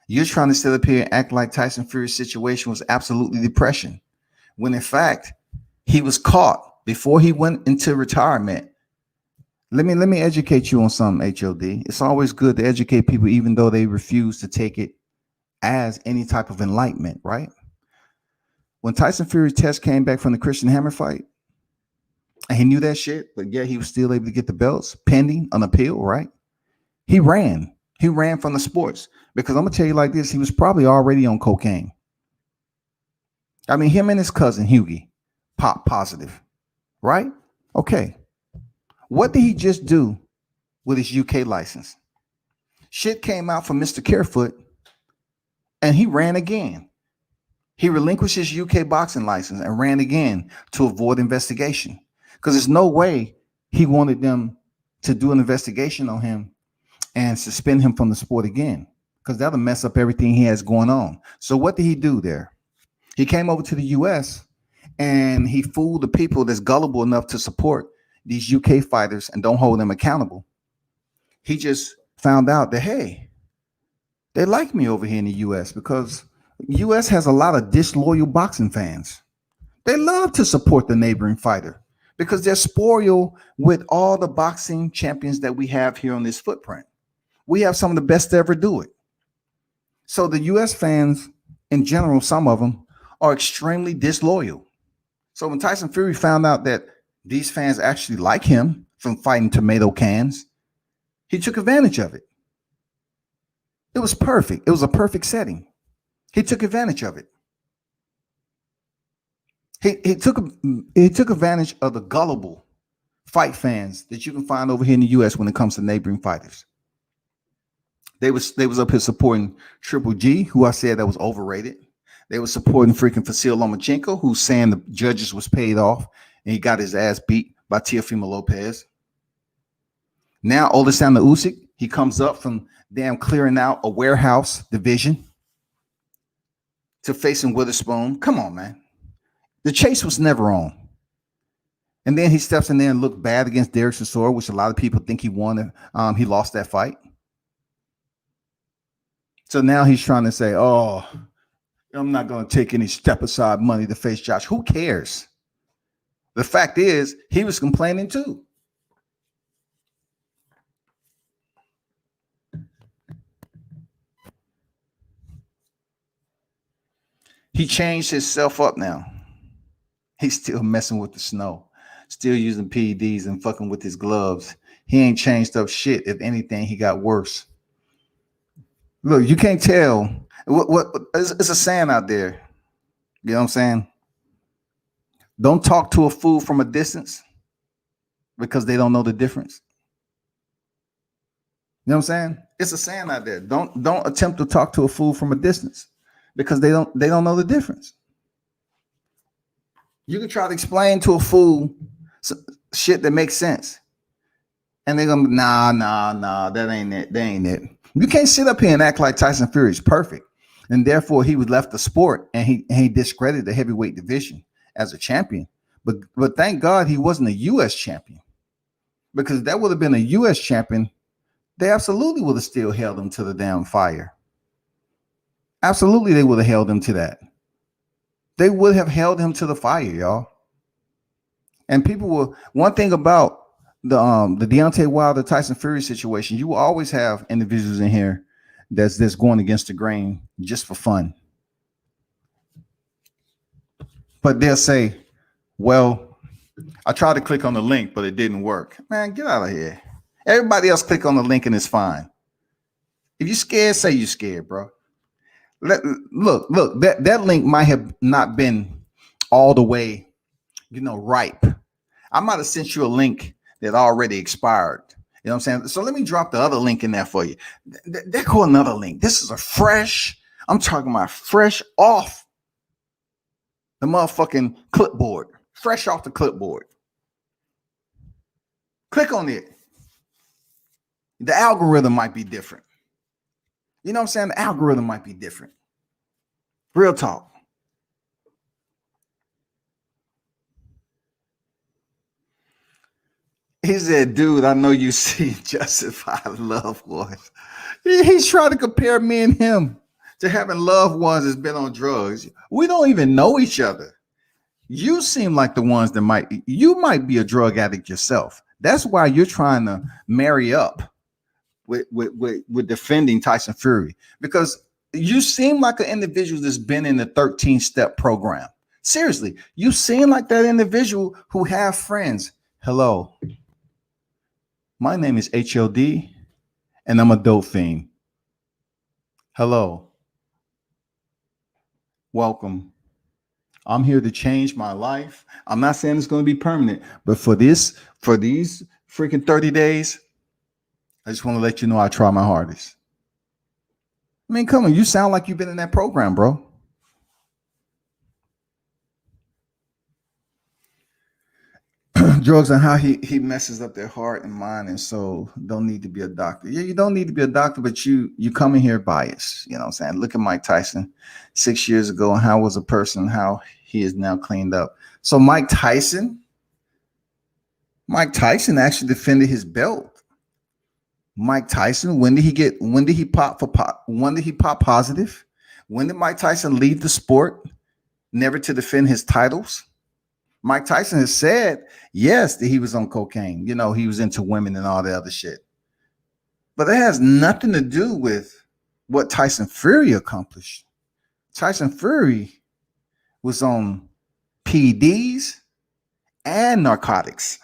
You're trying to sit up here and act like Tyson Fury's situation was absolutely depression, when in fact he was caught before he went into retirement. Let me educate you on something, HOD. It's always good to educate people, even though they refuse to take it as any type of enlightenment, right? When Tyson Fury's test came back from the Christian Hammer fight, and he knew that shit, but yet he was still able to get the belts pending an appeal, right? He ran from the sports, because I'm gonna tell you like this, he was probably already on cocaine. I mean, him and his cousin Hughie pop positive, right? Okay. What did he just do with his UK license? Shit came out from Mr. Carefoot, and he ran again. He relinquished his UK boxing license and ran again to avoid investigation, because there's no way he wanted them to do an investigation on him and suspend him from the sport again, because that'll mess up everything he has going on. So what did he do there? He came over to the US and he fooled the people that's gullible enough to support these UK fighters and don't hold them accountable. He just found out that, hey, they like me over here in the US, because US has a lot of disloyal boxing fans. They love to support the neighboring fighter because they're spoiled with all the boxing champions that we have here on this footprint. We have some of the best to ever do it. So the US fans in general, some of them are extremely disloyal. So when Tyson Fury found out that these fans actually like him from fighting tomato cans, he took advantage of it. It was perfect. It was a perfect setting. He took advantage of it. He took advantage of the gullible fight fans that you can find over here in the US when it comes to neighboring fighters. They was up here supporting Triple G, who I said that was overrated. They were supporting freaking Vasyl Lomachenko, who's saying the judges was paid off and he got his ass beat by Teofimo Lopez. Now Oleksandr Usyk, he comes up from damn clearing out a warehouse division to facing Witherspoon. Come on, man. The chase was never on. And then he steps in there and looked bad against Derek Chisora, which a lot of people think he won. He lost that fight. So now he's trying to say, oh, I'm not going to take any step aside money to face Josh. Who cares? The fact is, he was complaining too. He changed himself up now. He's still messing with the snow, still using PEDs and fucking with his gloves. He ain't changed up shit. If anything, he got worse. Look, you can't tell. What it's a saying out there. You know what I'm saying? Don't talk to a fool from a distance because they don't know the difference. You know what I'm saying? It's a saying out there. Don't attempt to talk to a fool from a distance because they don't know the difference. You can try to explain to a fool shit that makes sense, and they're gonna nah, that ain't it. That ain't it. You can't sit up here and act like Tyson Fury is perfect, and therefore he was left the sport and he discredited the heavyweight division as a champion. But thank God he wasn't a U.S. champion, because if that would have been a U.S. champion, they absolutely would have still held him to the damn fire. Absolutely, they would have held him to that. They would have held him to the fire, y'all. And people will. One thing about the Deontay Wilder Tyson Fury situation, you will always have individuals in here that's going against the grain just for fun. But they'll say, "Well, I tried to click on the link, but it didn't work." Man, get out of here. Everybody else click on the link and it's fine. If you're scared, say you're scared, bro. Look, that link might have not been all the way, ripe. I might have sent you a link that already expired. You know what I'm saying? So let me drop the other link in there for you. They call another link. This is a fresh, I'm talking about fresh off the motherfucking clipboard. Fresh off the clipboard. Click on it. The algorithm might be different. You know what I'm saying? The algorithm might be different. Real talk. He said, dude, I know you see justified loved ones. He's trying to compare me and him to having loved ones that's been on drugs. We don't even know each other. You seem like the ones that you might be a drug addict yourself. That's why you're trying to marry up with defending Tyson Fury, because you seem like an individual that's been in the 13-step program. Seriously, you seem like that individual who have friends. Hello. My name is HLD, and I'm a dope fiend. Hello. Welcome. I'm here to change my life. I'm not saying it's going to be permanent, but for these freaking 30 days, I just want to let you know I try my hardest. I mean, come on, you sound like you've been in that program, bro. Drugs and how he messes up their heart and mind and soul. Don't need to be a doctor. Yeah, you don't need to be a doctor, but you come in here biased. You know what I'm saying? Look at Mike Tyson 6 years ago and how was a person, how he is now cleaned up. So Mike Tyson actually defended his belt. Mike Tyson, when did he pop positive? When did Mike Tyson leave the sport, never to defend his titles? Mike Tyson has said, yes, that he was on cocaine. You know, he was into women and all the other shit. But it has nothing to do with what Tyson Fury accomplished. Tyson Fury was on PEDs and narcotics.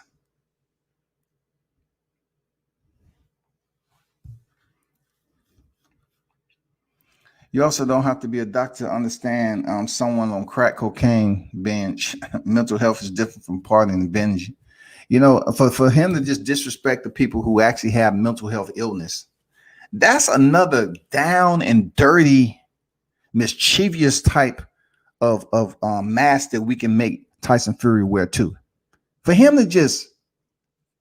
You also don't have to be a doctor to understand someone on crack cocaine binge. Mental health is different from partying and binge. You know, for him to just disrespect the people who actually have mental health illness, that's another down and dirty, mischievous type of mask that we can make Tyson Fury wear too. For him to just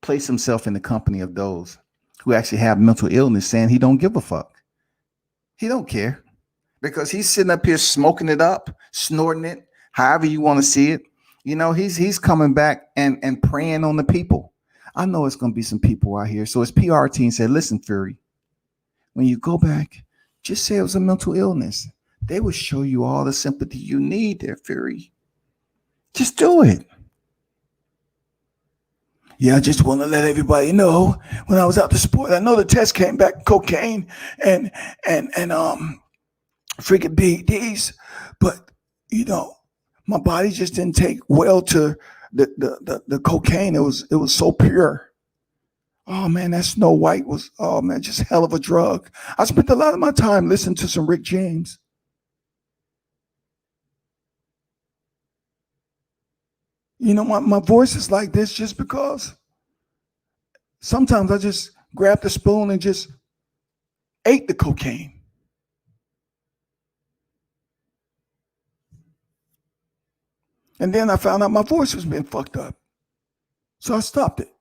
place himself in the company of those who actually have mental illness, saying he don't give a fuck. He don't care. Because he's sitting up here smoking it up, snorting it, however you want to see it. You know, he's coming back and preying on the people. I know it's going to be some people out here. So his PR team said, listen, Fury, when you go back, just say it was a mental illness. They will show you all the sympathy you need there, Fury. Just do it. Yeah, I just want to let everybody know when I was out the sport, I know the test came back cocaine and freaking BDs, but you know, my body just didn't take well to the cocaine. It was so pure. Oh man, that Snow White was, oh man, just hell of a drug. I spent a lot of my time listening to some Rick James. You know, my voice is like this just because sometimes I just grabbed the spoon and just ate the cocaine. And then I found out my voice was being fucked up. So I stopped it.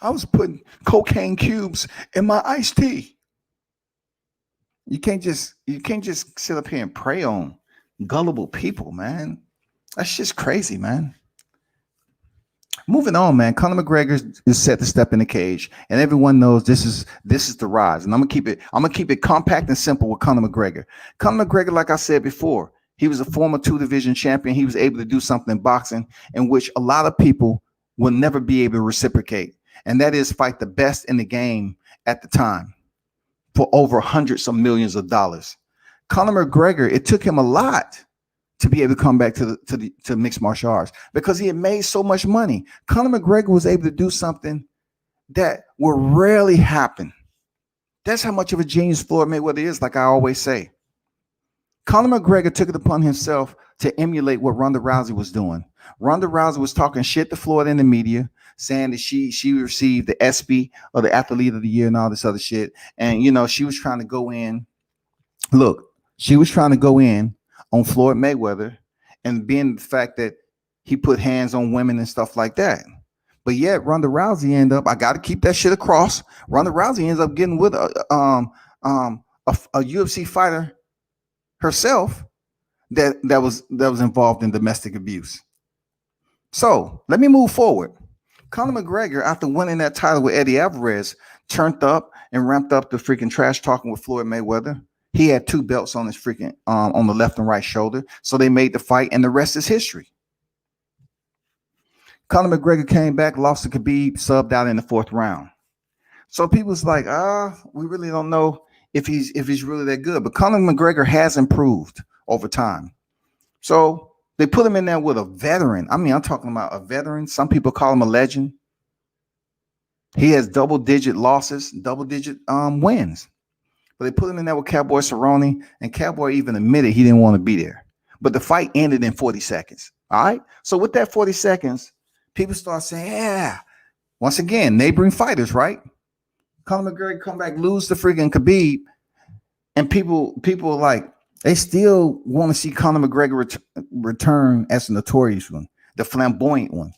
I was putting cocaine cubes in my iced tea. You can't just sit up here and prey on gullible people, man. That's just crazy, man. Moving on, man. Conor McGregor is set to step in the cage, and everyone knows this is the rise. And I'm gonna keep it compact and simple with Conor McGregor. Conor McGregor, like I said before, he was a former 2-division champion. He was able to do something in boxing in which a lot of people will never be able to reciprocate, and that is fight the best in the game at the time for over hundreds of millions of dollars. Conor McGregor, it took him a lot to be able to come back to mixed martial arts because he had made so much money. Conor McGregor was able to do something that will rarely happen. That's how much of a genius Floyd Mayweather is, like I always say. Conor McGregor took it upon himself to emulate what Ronda Rousey was doing. Ronda Rousey was talking shit to Florida in the media, saying that she received the ESPY or the Athlete of the Year and all this other shit. And she was trying to go in. Look, she was trying to go in on Floyd Mayweather and being the fact that he put hands on women and stuff like that. But yet Ronda Rousey ended up, I got to keep that shit across. Ronda Rousey ends up getting with a UFC fighter herself that was involved in domestic abuse. So let me move forward. Conor McGregor, after winning that title with Eddie Alvarez, turned up and ramped up the freaking trash talking with Floyd Mayweather. He had 2 belts on his freaking on the left and right shoulder. So they made the fight, and the rest is history. Conor McGregor came back, lost to Khabib, subbed out in the 4th round. So people's like, we really don't know if he's really that good. But Conor McGregor has improved over time. So they put him in there with a veteran. I mean, I'm talking about a veteran. Some people call him a legend. He has double-digit losses, double-digit wins. But they put him in there with Cowboy Cerrone, and Cowboy even admitted he didn't want to be there. But the fight ended in 40 seconds. All right? So with that 40 seconds, people start saying, yeah. Once again, neighboring fighters, right? Conor McGregor come back, lose to freaking Khabib, and people are like, they still want to see Conor McGregor return as the notorious one, the flamboyant one.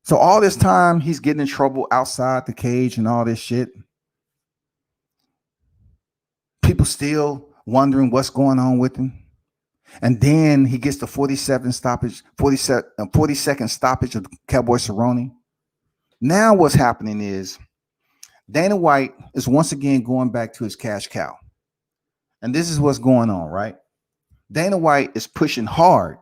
So all this time, he's getting in trouble outside the cage and all this shit. People still wondering what's going on with him. And then he gets the 40-second stoppage of Cowboy Cerrone. Now what's happening is Dana White is once again going back to his cash cow. And this is what's going on, right? Dana White is pushing hard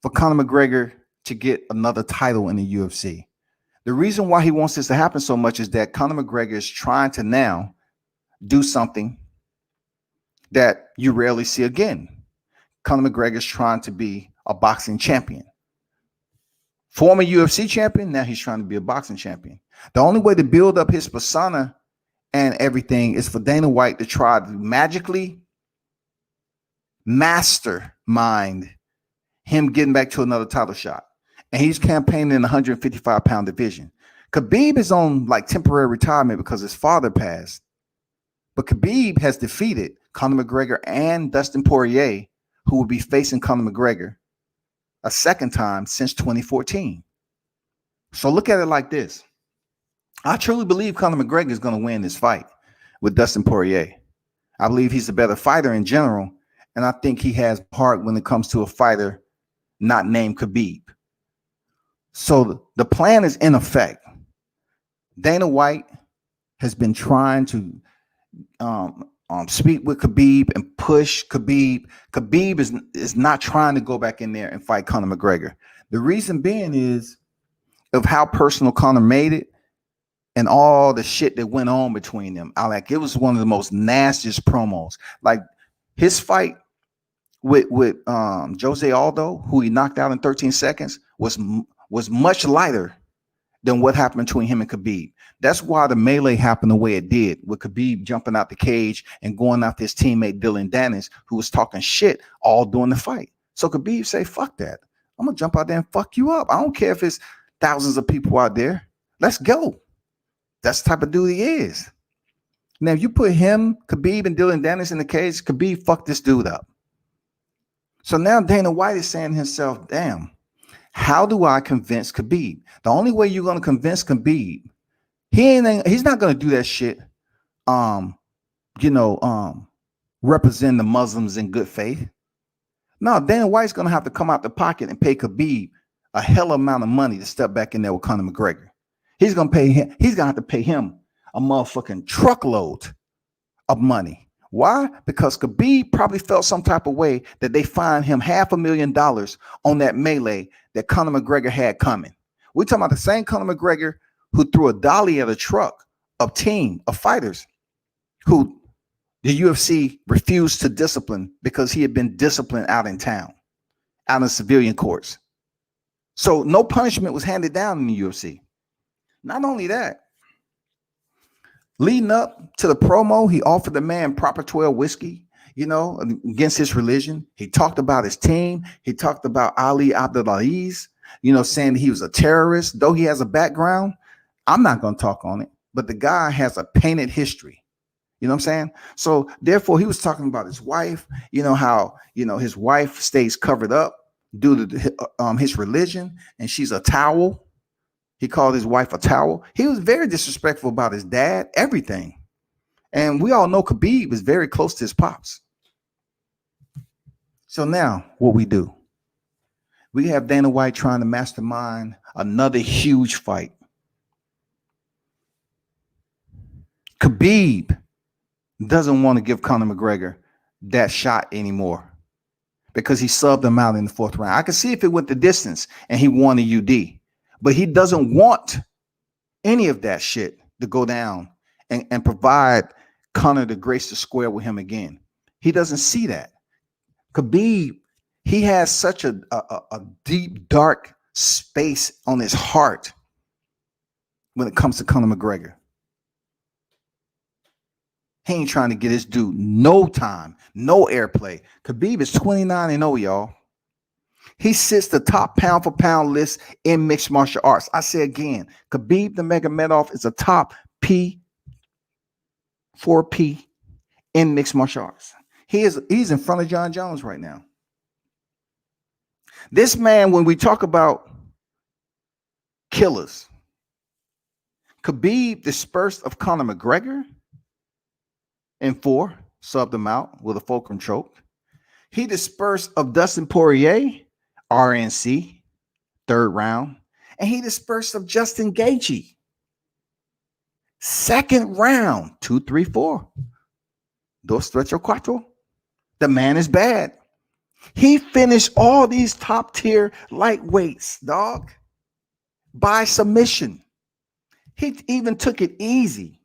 for Conor McGregor to get another title in the UFC. The reason why he wants this to happen so much is that Conor McGregor is trying to now do something that you rarely see again. Conor McGregor is trying to be a boxing champion. Former UFC champion, now he's trying to be a boxing champion. The only way to build up his persona and everything is for Dana White to try to magically mastermind him getting back to another title shot. And he's campaigning in the 155-pound division. Khabib is on like temporary retirement because his father passed. But Khabib has defeated Conor McGregor and Dustin Poirier, who will be facing Conor McGregor a second time since 2014. So look at it like this. I truly believe Conor McGregor is going to win this fight with Dustin Poirier. I believe he's a better fighter in general, and I think he has heart when it comes to a fighter not named Khabib. So the plan is in effect. Dana White has been trying to speak with Khabib and push Khabib. Khabib is not trying to go back in there and fight Conor McGregor. The reason being is of how personal Conor made it and all the shit that went on between them. It was one of the most nastiest promos. Like his fight with Jose Aldo, who he knocked out in 13 seconds, was much lighter than what happened between him and Khabib. That's why the melee happened the way it did, with Khabib jumping out the cage and going after his teammate Dylan Dennis, who was talking shit all during the fight. So Khabib say, fuck that. I'm going to jump out there and fuck you up. I don't care if it's thousands of people out there. Let's go. That's the type of dude he is. Now, if you put him, Khabib, and Dylan Dennis in the cage, Khabib fucked this dude up. So now Dana White is saying to himself, damn, how do I convince Khabib? The only way you're going to convince Khabib, he's not going to do that shit, represent the Muslims in good faith. No, Dana White's going to have to come out the pocket and pay Khabib a hell amount of money to step back in there with Conor McGregor. He's going to have to pay him a motherfucking truckload of money. Why? Because Khabib probably felt some type of way that they fined him $500,000 on that melee that Conor McGregor had coming. We're talking about the same Conor McGregor who threw a dolly at a truck of fighters who the UFC refused to discipline because he had been disciplined out in town, out in civilian courts. So no punishment was handed down in the UFC. Not only that, Leading up to the promo, he offered the man proper 12 whiskey, against his religion. He talked about his team. He talked about Ali Abdulaziz, saying he was a terrorist. Though he has a background, I'm not going to talk on it. But the guy has a painted history. You know what I'm saying? So therefore, he was talking about his wife, how, his wife stays covered up due to his religion, and she's a towel. He called his wife a towel. He was very disrespectful about his dad, everything. And we all know Khabib was very close to his pops. So now what we do, we have Dana White trying to mastermind another huge fight. Khabib doesn't want to give Conor McGregor that shot anymore because he subbed him out in the fourth round. I could see if it went the distance and he won a UD, but he doesn't want any of that shit to go down and provide Conor the grace to square with him again. He doesn't see that. Khabib, he has such a deep, dark space on his heart when it comes to Conor McGregor. He ain't trying to get this dude no time, no airplay. Khabib is 29-0, y'all. He sits the top pound for pound list in mixed martial arts. I say again, Khabib the Nurmagomedov is a top P4P in mixed martial arts. He's in front of John Jones right now. This man, when we talk about killers, Khabib dispersed of Conor McGregor in 4, subbed him out with a fulcrum choke. He dispersed of Dustin Poirier, RNC, 3rd round. And he dispersed of Justin Gaethje, 2nd round, 2, 3, 4. Dos, tres, o cuatro. The man is bad. He finished all these top tier lightweights, dog, by submission. He even took it easy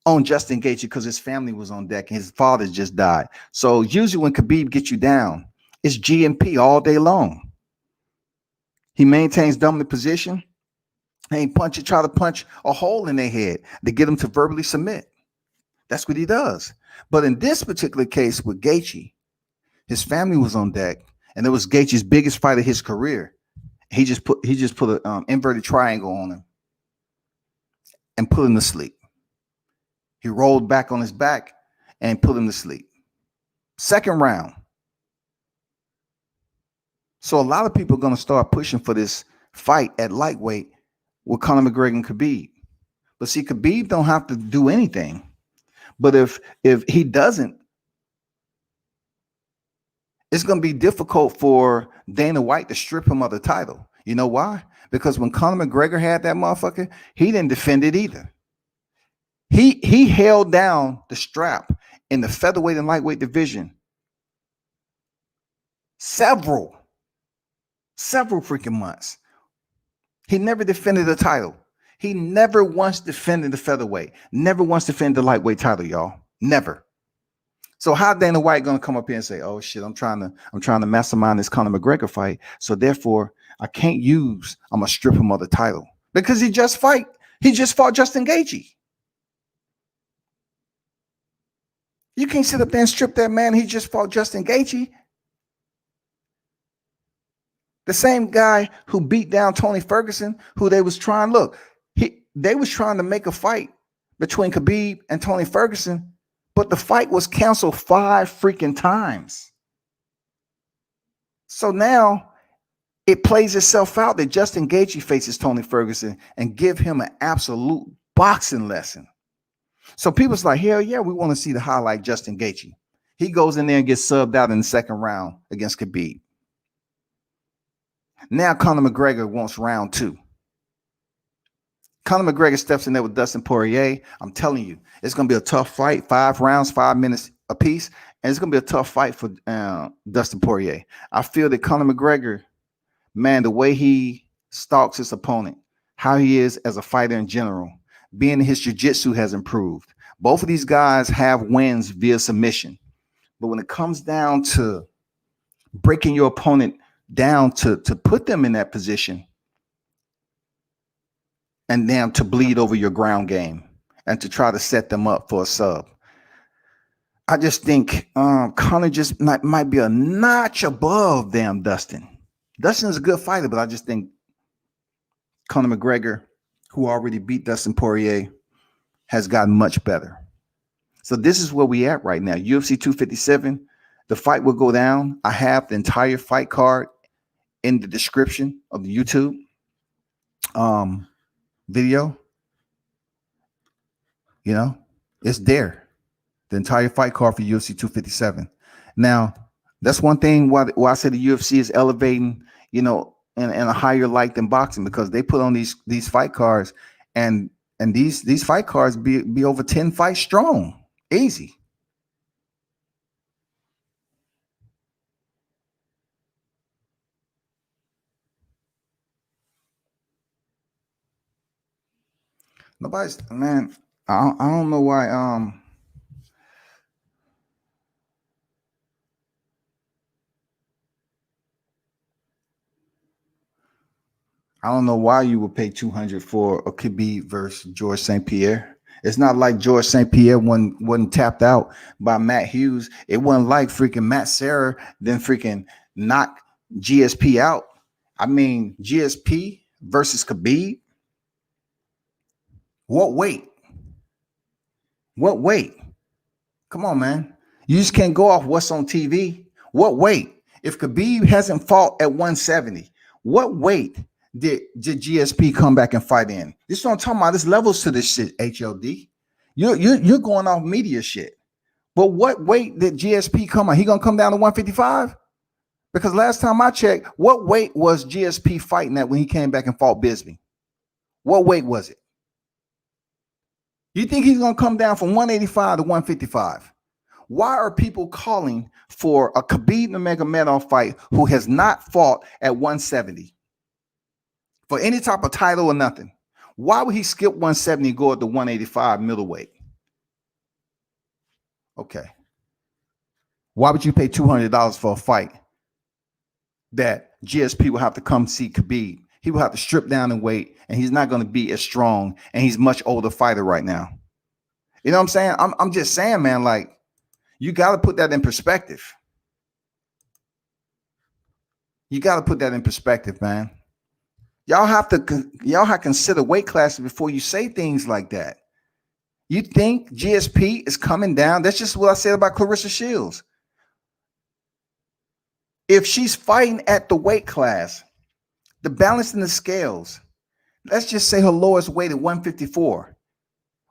on Justin Gaethje because his family was on deck and his father just died. So usually when Khabib gets you down, it's GMP all day long. He maintains dominant position and try to punch a hole in their head to get them to verbally submit. That's what he does. But in this particular case with Gaethje, his family was on deck and it was Gaethje's biggest fight of his career. He just put an inverted triangle on him and put him to sleep. He rolled back on his back and put him to sleep. 2nd round. So a lot of people are going to start pushing for this fight at lightweight with Conor McGregor and Khabib. But see, Khabib don't have to do anything. But if he doesn't, it's going to be difficult for Dana White to strip him of the title. You know why? Because when Conor McGregor had that motherfucker, he didn't defend it either. He held down the strap in the featherweight and lightweight division several freaking months. He never defended the title. He never once defended the featherweight. Never once defended the lightweight title, y'all. Never. So how Dana White gonna come up here and say, "Oh shit, I'm trying to mastermind this Conor McGregor fight, so therefore I'm gonna strip him of the title because he just fought Justin Gaethje." You can't sit up there and strip that man. He just fought Justin Gaethje. The same guy who beat down Tony Ferguson, who they was trying to make a fight between Khabib and Tony Ferguson, but the fight was canceled 5 freaking times. So now it plays itself out that Justin Gaethje faces Tony Ferguson and give him an absolute boxing lesson. So people's like, hell yeah, we want to see the highlight Justin Gaethje. He goes in there and gets subbed out in the 2nd round against Khabib. Now Conor McGregor wants round 2. Conor McGregor steps in there with Dustin Poirier. I'm telling you, it's going to be a tough fight. 5 rounds, 5 minutes apiece. And it's going to be a tough fight for Dustin Poirier. I feel that Conor McGregor, man, the way he stalks his opponent, how he is as a fighter in general, being his jiu-jitsu has improved. Both of these guys have wins via submission. But when it comes down to breaking your opponent down to put them in that position and then to bleed over your ground game and to try to set them up for a sub. I just think Conor just might be a notch above damn Dustin. Dustin's a good fighter, but I just think Conor McGregor, who already beat Dustin Poirier, has gotten much better. So this is where we at right now. UFC 257, the fight will go down. I have the entire fight card in the description of the YouTube video. You know, it's there. The entire fight card for UFC 257. Now, that's one thing why I say the UFC is elevating, you know, in a higher light than boxing, because they put on these fight cards, and these fight cards be over 10 fights strong. Easy. Nobody's, man, I don't know why I don't know why you would pay 200 for a Khabib versus George St. Pierre. It's not like George St. Pierre wasn't tapped out by Matt Hughes. It wasn't like freaking Matt Serra then freaking knock GSP out. I mean, GSP versus Khabib. What weight? What weight? Come on, man. You just can't go off what's on TV. What weight? If Khabib hasn't fought at 170, what weight did GSP come back and fight in? This is what I'm talking about. There's levels to this shit, HLD. You're going off media shit. But what weight did GSP come on? He gonna come down to 155? Because last time I checked, what weight was GSP fighting at when he came back and fought Bisbee? What weight was it? You think he's gonna come down from 185 to 155? Why are people calling for a Khabib Nurmagomedov fight who has not fought at 170 for any type of title or nothing? Why would he skip 170 and go at the 185 middleweight? Okay. Why would you pay $200 for a fight that GSP will have to come see Khabib? He will have to strip down and weight, and he's not going to be as strong, and he's much older fighter right now. You know what I'm saying? I'm just saying, man, like, you got to put that in perspective. You got to put that in perspective, man. Y'all have to consider weight classes before you say things like that. You think GSP is coming down? That's just what I said about Clarissa Shields. If she's fighting at the weight class, the balance in the scales, let's just say her lowest weight at 154.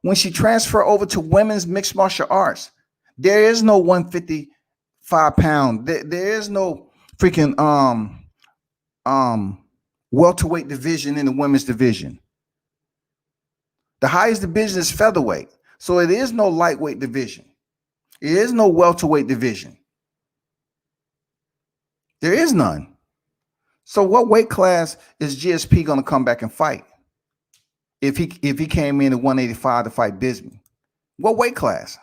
When she transfer over to women's mixed martial arts, there is no 155 pound. There is no freaking welterweight division in the women's division. The highest division is featherweight. So it is no lightweight division. It is no welterweight division. There is none. So what weight class is GSP going to come back and fight? If he came in at 185 to fight Bisbee, what weight class?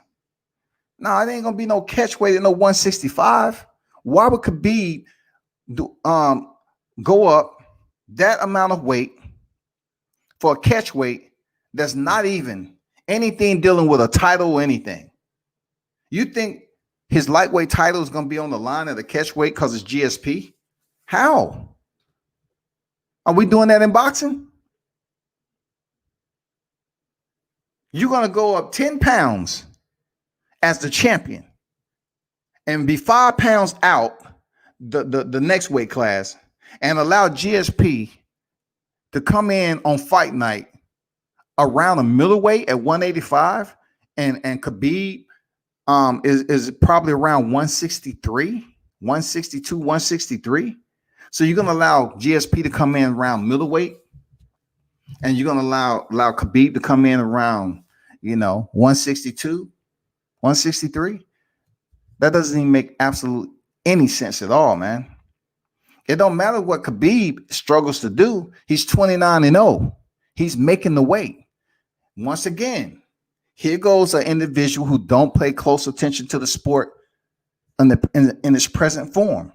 No, it ain't gonna be no catch weight at no 165. Why would Khabib go up that amount of weight for a catch weight that's not even anything dealing with a title or anything? You think his lightweight title is gonna be on the line at a catch weight because it's GSP? How? Are we doing that in boxing? You're going to go up 10 pounds as the champion and be 5 pounds out the next weight class and allow GSP to come in on fight night around a middleweight at 185 and Khabib is probably around 163, 162, 163. So you're going to allow GSP to come in around middleweight, and you're going to allow Khabib to come in around, 162, 163. That doesn't even make absolute any sense at all, man. It don't matter what Khabib struggles to do. He's 29-0. He's making the weight. Once again, here goes an individual who don't pay close attention to the sport in its present form.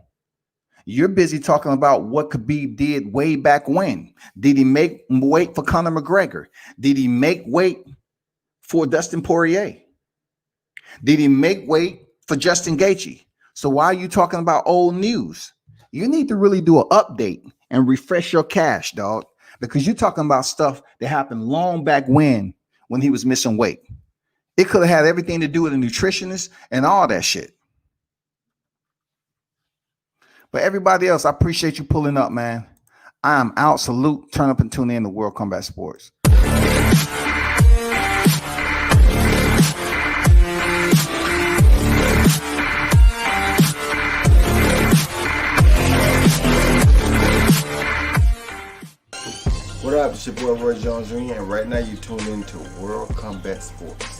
You're busy talking about what Khabib did way back when. Did he make weight for Conor McGregor? Did he make weight for Dustin Poirier? Did he make weight for Justin Gaethje? So why are you talking about old news? You need to really do an update and refresh your cache, dog, because you're talking about stuff that happened long back when he was missing weight. It could have had everything to do with a nutritionist and all that shit. But everybody else, I appreciate you pulling up, man. I am out. Salute. Turn up and tune in to World Combat Sports. What up? It's your boy Roy Jones Jr. and right now you tune in to World Combat Sports.